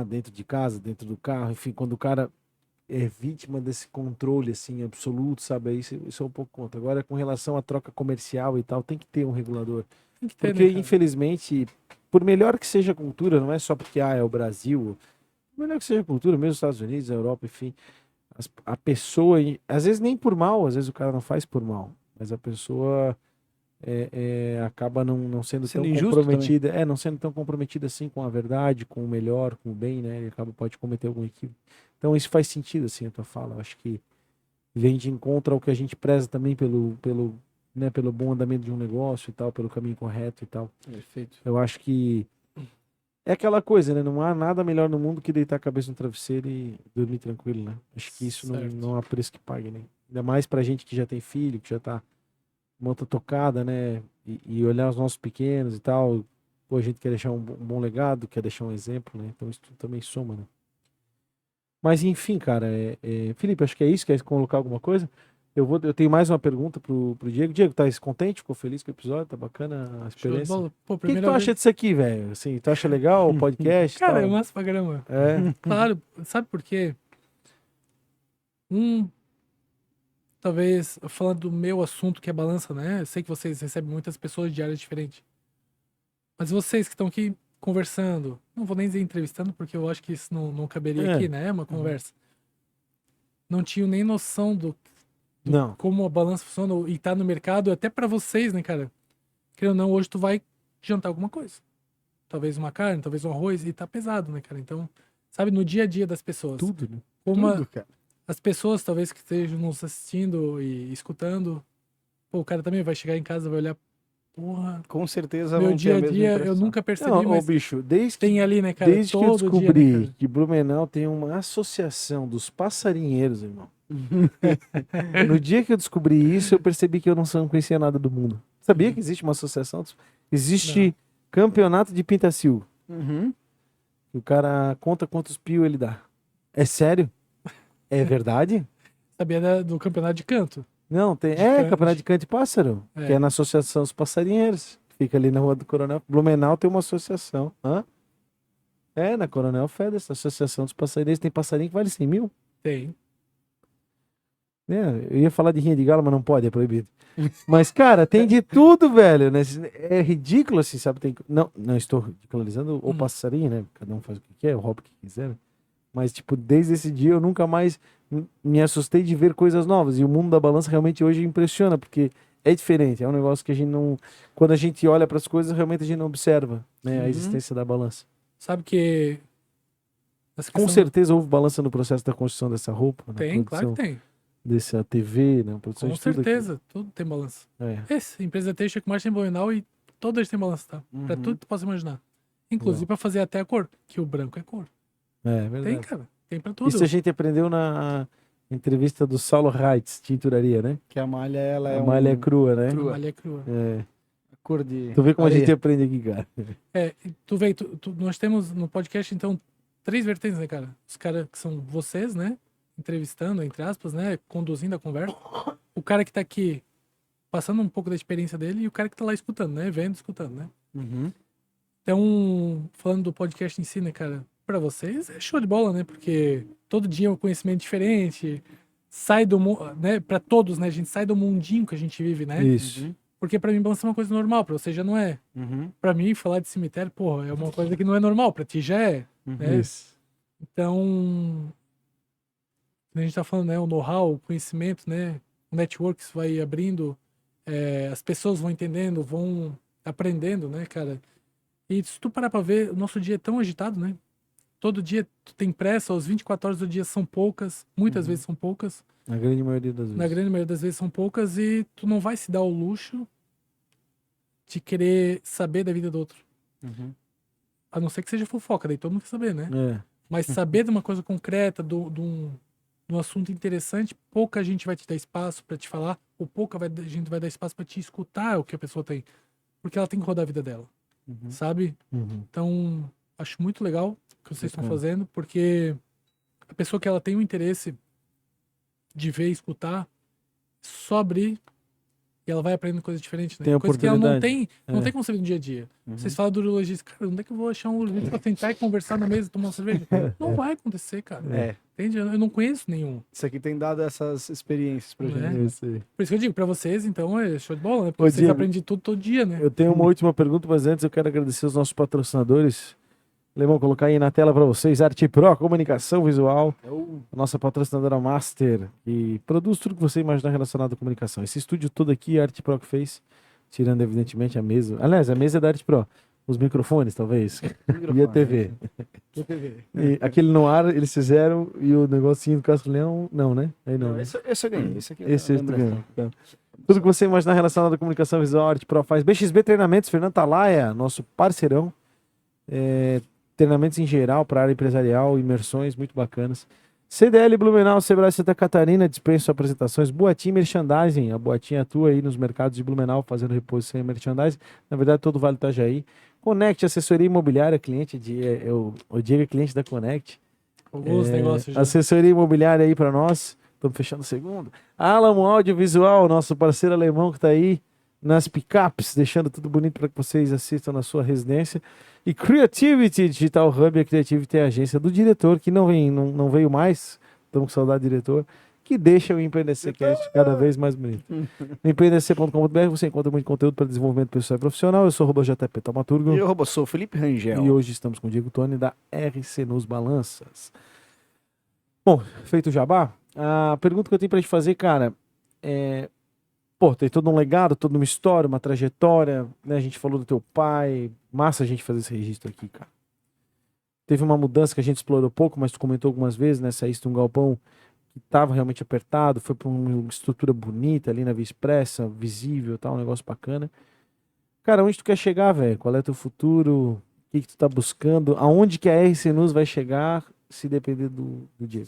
dentro de casa, dentro do carro, enfim, quando o cara é vítima desse controle assim absoluto, sabe? Aí isso é um pouco contra. Agora, com relação à troca comercial e tal, tem que ter um regulador. Tem que ter, Porque, né, cara? infelizmente, por melhor que seja a cultura, não é só porque é o Brasil, por melhor que seja a cultura, mesmo os Estados Unidos, a Europa, enfim, a pessoa, às vezes nem por mal, às vezes o cara não faz por mal, mas a pessoa acaba não sendo Sendo tão injusto comprometida, não sendo tão comprometida assim com a verdade, com o melhor, com o bem, né? Ele pode cometer algum equívoco. Então isso faz sentido, assim, a tua fala. Eu acho que vem de encontro ao que a gente preza também pelo bom andamento de um negócio e tal, pelo caminho correto e tal. Perfeito. Eu acho que é aquela coisa, né? Não há nada melhor no mundo que deitar a cabeça no travesseiro e dormir tranquilo, né? Acho que isso Certo. não há preço que pague, né? Ainda mais pra gente que já tem filho, que já tá uma outra tocada, né? E olhar os nossos pequenos e tal. Pô, a gente quer deixar um bom legado, quer deixar um exemplo, né? Então isso tudo também soma, né? Mas enfim, cara, Felipe, acho que é isso. Quer colocar alguma coisa? Eu tenho mais uma pergunta pro Diego. Diego, tá contente? Ficou feliz com o episódio? Tá bacana a Show de experiência? bola. Pô, O que tu primeira acha vez. disso aqui, velho? Assim, tu acha legal o podcast e Cara, é tal? massa pra caramba. É. Claro, sabe por quê? Talvez, falando do meu assunto, que é balança, né? Eu sei que vocês recebem muitas pessoas de áreas diferentes. Mas vocês que estão aqui conversando, não vou nem dizer entrevistando, porque eu acho que isso não caberia aqui, né? É uma conversa. Não tinham nem noção do Não. como a balança funciona e tá no mercado, até pra vocês, né, cara? Querendo ou não, hoje tu vai jantar alguma coisa. Talvez uma carne, talvez um arroz, e tá pesado, né, cara? Então, sabe, no dia a dia das pessoas. Tudo, né? Como Tudo, cara. as pessoas, talvez, que estejam nos assistindo e escutando, pô, o cara também vai chegar em casa e vai olhar, porra, Com certeza meu vão ter dia a a mesma dia eu impressão. nunca percebi, Não, ô, mas bicho, desde que tem ali, né, cara? Desde que eu Todo dia, descobri né, cara? que Blumenau tem uma associação dos passarinheiros, irmão. No dia que eu descobri isso, eu percebi que eu não conhecia nada do mundo. Sabia que existe uma associação? Existe campeonato de pintacilgo. Uhum. O cara conta quantos pios ele dá. É sério? É verdade? Sabia do campeonato de canto. Não, tem. canto, Campeonato de canto e pássaro. É. Que é na Associação dos Passarinheiros. Fica ali na Rua do Coronel. Blumenau tem uma associação. Hã? Na Coronel Federer, Associação dos Passarinheiros. Tem passarinho que vale 100 mil. Tem. Eu ia falar de rinha de galo, mas não pode, é proibido. Mas, cara, tem de tudo, velho. Né? É ridículo, assim, sabe? Não estou ridicularizando o passarinho, né? Cada um faz o que quer, rouba o que quiser. Né? Mas, tipo, desde esse dia eu nunca mais me assustei de ver coisas novas. E o mundo da balança realmente hoje impressiona, porque é diferente. É um negócio que a gente não... Quando a gente olha para as coisas, realmente a gente não observa, né? A existência da balança. Sabe que... essa Com questão- certeza houve balança no processo da construção dessa roupa, na Tem, claro produção que tem. dessa TV, na produção Com de tudo aqui. certeza. Tudo tem balança. É. Esse, empresa tem checkmark em Blumenau e todas têm balança, tá? Pra tudo que tu possa imaginar. Inclusive pra fazer até a cor, que o branco é cor. É verdade. Tem, cara. Tem pra tudo. Isso a gente aprendeu na entrevista do Saulo Reitz, tinturaria, né? Que a malha, ela é A malha é crua, né? A crua. malha é crua. É. a cor de Tu vê como a areia. gente aprende aqui, cara. Tu vê, nós temos no podcast, então, 3 vertentes, né, cara? Os caras que são vocês, né? Entrevistando, entre aspas, né? Conduzindo a conversa. O cara que tá aqui passando um pouco da experiência dele e o cara que tá lá escutando, né? Vendo, escutando, né? Uhum. Então, falando do podcast em si, né, cara? Pra vocês é show de bola, né? Porque todo dia é um conhecimento diferente. Sai do mundo, né? Pra todos, né? A gente sai do mundinho que a gente vive, né? Isso. Porque pra mim balança é uma coisa normal, pra você já não é. Uhum. Pra mim, falar de cemitério, porra, é uma coisa que não é normal. Pra ti já é, né? Isso. Então, a gente tá falando, né? O know-how, o conhecimento, né? O network que vai abrindo, as pessoas vão entendendo, vão aprendendo, né, cara? E se tu parar pra ver, o nosso dia é tão agitado, né? Todo dia tu tem pressa, as 24 horas do dia são poucas, muitas vezes são poucas. Na grande maioria das vezes. Na grande maioria das vezes são poucas e tu não vai se dar o luxo de querer saber da vida do outro. Uhum. A não ser que seja fofoca, daí todo mundo quer saber, né? É. Mas saber de uma coisa concreta, de um assunto interessante, pouca gente vai te dar espaço pra te falar, ou pouca gente vai dar espaço pra te escutar o que a pessoa tem. Porque ela tem que rodar a vida dela, sabe? Uhum. Então, acho muito legal o que vocês estão Bacana. fazendo, porque a pessoa que ela tem o interesse de ver e escutar, só abrir e ela vai aprendendo coisas diferentes, né? Tem Coisa que ela não oportunidade. não tem como saber no dia a dia. Vocês falam do urologista, cara, onde é que eu vou achar um urologista pra sentar e conversar na mesa, tomar uma cerveja? Não vai acontecer, cara. É. Entende? Eu não conheço nenhum. Isso aqui tem dado essas experiências pra Não gente. é? É isso aí. Por isso que eu digo, pra vocês, então, é show de bola, né? Porque Ô, vocês Diego, aprendem tudo todo dia, né? Eu tenho uma última pergunta, mas antes eu quero agradecer os nossos patrocinadores. Lemão, colocar aí na tela para vocês, Arte Pro, comunicação visual, É o... a nossa patrocinadora Master, que produz tudo que você imaginar relacionado à comunicação. Esse estúdio todo aqui, a Arte Pro que fez, tirando evidentemente a mesa. Aliás, a mesa é da Arte Pro. Os microfones, talvez. E a TV. E aquele no ar, eles fizeram, e o negocinho do Castro Leão, não, né? Aí não, né? Esse eu ganhei. Esse aqui Esse tu lembrança. ganhou. Tá. Tudo que você imaginar relacionado à comunicação visual, Arte Pro faz. BXB Treinamentos, Fernando Talaia, nosso parceirão. Treinamentos em geral para área empresarial, imersões muito bacanas. CDL Blumenau, Sebrae Santa Catarina, dispensa apresentações. Boatim Merchandising, a Boatim atua aí nos mercados de Blumenau fazendo reposição e merchandising. Na verdade, todo o Vale Itajaí. Connect, assessoria imobiliária, cliente o Diego é cliente da Connect. Alguns negócios já. Assessoria imobiliária aí para nós. Estamos fechando o segundo. Alamo Audiovisual, nosso parceiro alemão que está aí nas picapes, deixando tudo bonito para que vocês assistam na sua residência. E Creativity Digital Hub, a Creativity é a agência do diretor, que não veio mais, estamos com saudade do diretor, que deixa o EmpreendecerCast cada vez mais bonito. No empreendecer.com.br você encontra muito conteúdo para desenvolvimento pessoal e profissional. Eu sou o @JP Taumaturgo. Eu sou Felipe Rangel. E hoje estamos com o Diego Toni da RC Nos Balanças. Bom, feito o jabá, a pergunta que eu tenho para te fazer, cara, tem todo um legado, toda uma história, uma trajetória, né? A gente falou do teu pai, massa a gente fazer esse registro aqui, cara. Teve uma mudança que a gente explorou pouco, mas tu comentou algumas vezes, né? Saíste de um galpão que estava realmente apertado, foi para uma estrutura bonita ali na Via Expressa, visível, tal, um negócio bacana. Cara, onde tu quer chegar, velho? Qual é teu futuro? O que tu tá buscando? Aonde que a RC News vai chegar, se depender do Diego?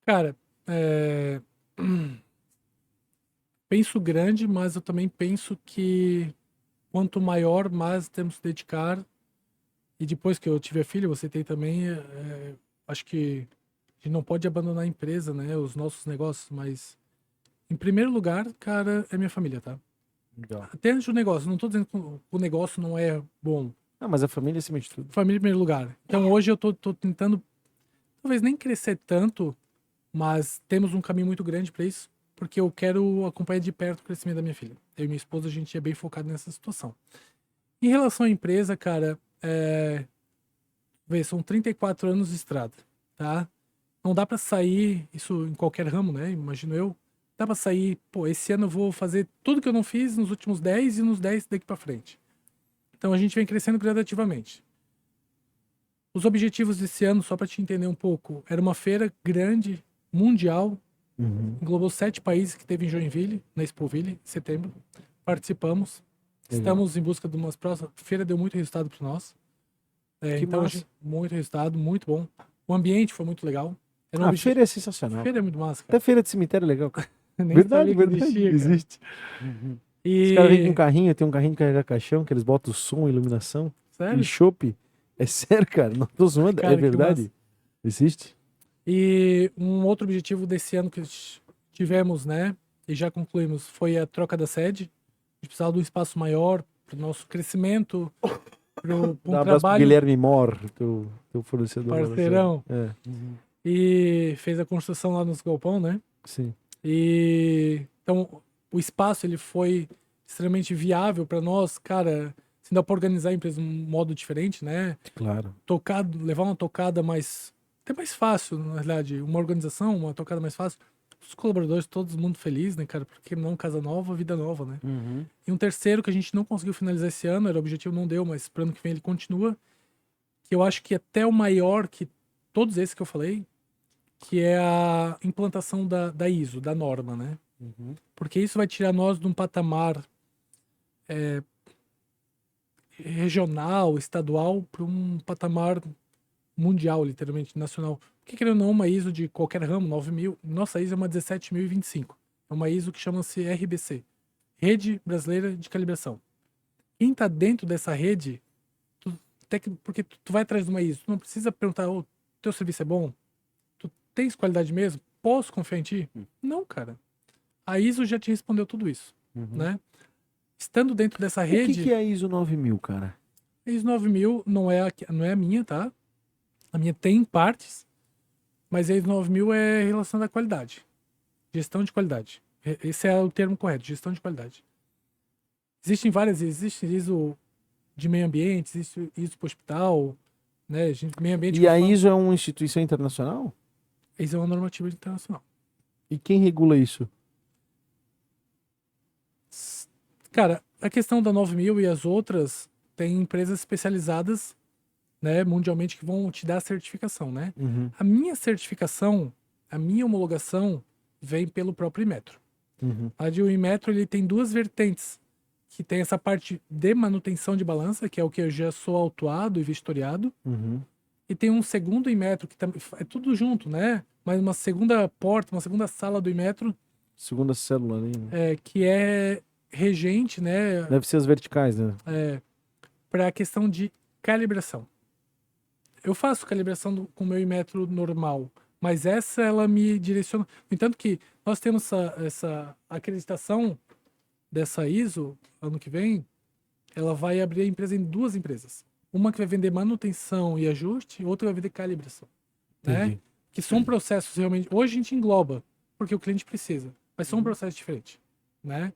Cara, penso grande, mas eu também penso que quanto maior, mais temos que dedicar. E depois que eu tiver filho, você tem também, acho que a gente não pode abandonar a empresa, né? Os nossos negócios, mas em primeiro lugar, cara, é minha família, tá? Legal. Até antes do negócio, não tô dizendo que o negócio não é bom. Ah, mas a família é acima de tudo. Família em primeiro lugar. Então hoje eu tô tentando, talvez nem crescer tanto, mas temos um caminho muito grande para isso, porque eu quero acompanhar de perto o crescimento da minha filha. Eu e minha esposa, a gente é bem focado nessa situação. Em relação à empresa, cara, são 34 anos de estrada, tá? Não dá para sair, isso em qualquer ramo, né? Imagino eu. Dá para sair, esse ano eu vou fazer tudo que eu não fiz nos últimos 10 e nos 10 daqui para frente. Então a gente vem crescendo gradativamente. Os objetivos desse ano, só para te entender um pouco, era uma feira grande, mundial, englobou 7 países que teve em Joinville, na Expoville, em setembro. Participamos. Legal. Estamos em busca de umas próximas. A feira deu muito resultado para nós. Então, muito resultado, muito bom. O ambiente foi muito legal. A feira é sensacional. A feira é muito massa, cara. Até feira de cemitério é legal, cara. Nem Verdade, sabia que verdade. existia, cara. Existe. E... Os caras vêm com um carrinho, tem um carrinho de carregar caixão, que eles botam som, iluminação. Sério? E chopp. É sério, cara. Não tô zoando, Cara, é verdade. massa. Existe. E um outro objetivo desse ano que tivemos, né, e já concluímos, foi a troca da sede. A gente precisava de um espaço maior para o nosso crescimento, para um Dá um abraço pro trabalho. Guilherme Mor, teu fornecedor. Parceirão. É. E fez a construção lá nos galpão, né? Sim. E então o espaço ele foi extremamente viável para nós, cara. Se dá para organizar a empresa de um modo diferente, né? Claro. Levar uma tocada até mais fácil, na verdade, uma organização, uma tocada mais fácil. Os colaboradores, todo mundo feliz, né, cara? Porque não casa nova, vida nova, né? E um terceiro que a gente não conseguiu finalizar esse ano, era o objetivo, não deu, mas para ano que vem ele continua. Que eu acho que até o maior que todos esses que eu falei, que é a implantação da ISO, da norma, né? Porque isso vai tirar nós de um patamar regional, estadual, para um patamar mundial, literalmente, nacional. Porque, querendo ou não, uma ISO de qualquer ramo, 9.000, nossa ISO é uma 17.025. É uma ISO que chama-se RBC, Rede Brasileira de Calibração. Quem está dentro dessa rede, porque tu vai atrás de uma ISO, tu não precisa perguntar, teu serviço é bom? Tu tens qualidade mesmo? Posso confiar em ti? Não, cara. A ISO já te respondeu tudo isso, né? Estando dentro dessa rede... O que é a ISO 9000, cara? A ISO 9000 não é a minha, tá? A minha tem partes, mas a ISO 9000 é relacionada à qualidade. Gestão de qualidade. Esse é o termo correto, gestão de qualidade. Existem várias, existe ISO de meio ambiente, existe ISO para hospital, né? Meio ambiente. E a ISO é uma instituição internacional? Isso é uma normativa internacional. E quem regula isso? Cara, a questão da 9000 e as outras, tem empresas especializadas, né, mundialmente que vão te dar a certificação, né? Uhum. A minha certificação, a minha homologação vem pelo próprio Inmetro. Uhum. A de o Inmetro, ele tem duas vertentes, que tem essa parte de manutenção de balança, que é o que eu já sou autuado e vistoriado, Uhum. e tem um segundo Inmetro, que também é tudo junto, né? Mas uma segunda porta, uma segunda sala do Inmetro, Segunda célula ali, né? que é regente, né, Deve ser as verticais, né? para a questão de calibração. Eu faço calibração com o meu Inmetro normal, mas essa ela me direciona. No entanto que nós temos essa acreditação dessa ISO, ano que vem, ela vai abrir a empresa em duas empresas. Uma que vai vender manutenção e ajuste, e outra vai vender calibração. Né? Entendi. Que são processos realmente... Hoje a gente engloba, porque o cliente precisa, mas são processos diferentes. Né?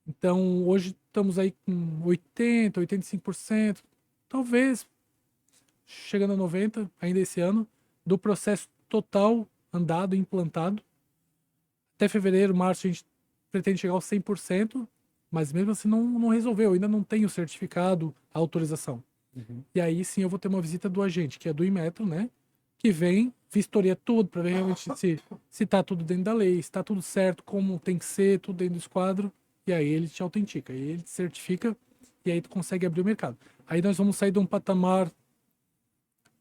Então, hoje estamos aí com 80%, 85%, talvez chegando a 90% ainda esse ano, do processo total andado e implantado. Até fevereiro, março, a gente pretende chegar aos 100%, mas mesmo assim não resolveu, ainda não tem o certificado, a autorização. Uhum. E aí sim eu vou ter uma visita do agente, que é do Inmetro, né? Que vem, vistoria tudo, para ver realmente se tá tudo dentro da lei, se tá tudo certo, como tem que ser, tudo dentro do esquadro. E aí ele te autentica, aí ele te certifica, e aí tu consegue abrir o mercado. Aí nós vamos sair de um patamar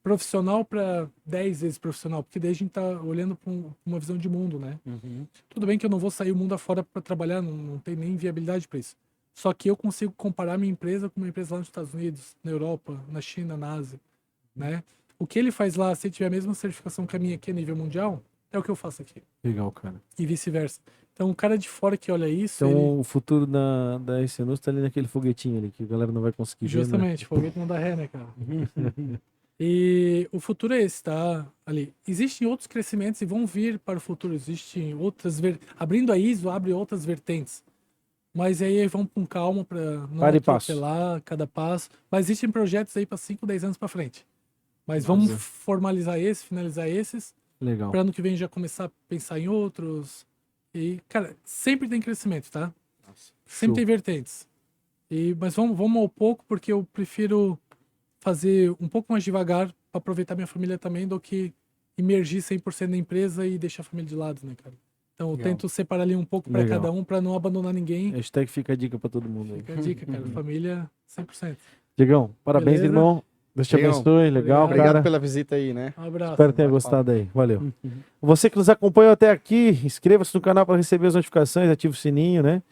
profissional para 10 vezes profissional, porque daí a gente tá olhando para uma visão de mundo, né? Uhum. Tudo bem que eu não vou sair o mundo afora para trabalhar, não tem nem viabilidade para isso. Só que eu consigo comparar minha empresa com uma empresa lá nos Estados Unidos, na Europa, na China, na Ásia, né? O que ele faz lá, se ele tiver a mesma certificação que a minha aqui a nível mundial, é o que eu faço aqui. Legal, cara. E vice-versa. Então, o cara de fora que olha isso, Então o futuro da Ecenus tá ali naquele foguetinho ali, que a galera não vai conseguir ver, né? justamente, foguete não dá ré, né, cara? E o futuro é esse, tá? Ali. Existem outros crescimentos e vão vir para o futuro. Existem outras... Abrindo a ISO, abre outras vertentes. Mas aí vamos com calma para não Para e passo. atropelar cada passo. Mas existem projetos aí para 5, 10 anos para frente. Mas vamos Nossa. formalizar esses, finalizar esses, Legal. para ano que vem já começar a pensar em outros. E, cara, sempre tem crescimento, tá? Sempre tem vertentes. Mas vamos ao pouco, porque eu prefiro fazer um pouco mais devagar para aproveitar minha família também do que imergir 100% na empresa e deixar a família de lado, né, cara? Então eu Legal. tento separar ali um pouco para Legal. cada um, para não abandonar ninguém. Hashtag fica a dica pra todo mundo aí. Fica a dica, cara. Família 100%. Diegão, parabéns, Beleza? irmão. Deus te Diegão, abençoe. Legal, obrigado cara. Obrigado pela visita aí, né? Um abraço. Espero que tenha gostado aí. Valeu. Você que nos acompanhou até aqui, inscreva-se no canal para receber as notificações, ative o sininho, né?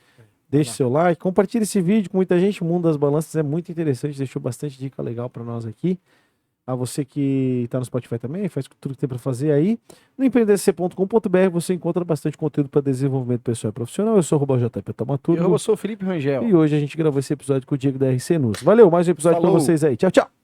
Deixe seu like, compartilhe esse vídeo com muita gente. O mundo das balanças é muito interessante, deixou bastante dica legal para nós aqui. A você que está no Spotify também, faz tudo que tem para fazer aí. No empreendedc.com.br você encontra bastante conteúdo para desenvolvimento pessoal e profissional. Eu sou o JP Tomaturgo. Eu sou o Felipe Rangel. E hoje a gente gravou esse episódio com o Diego da RC News. Valeu, mais um episódio para Falou. vocês aí. Tchau, tchau.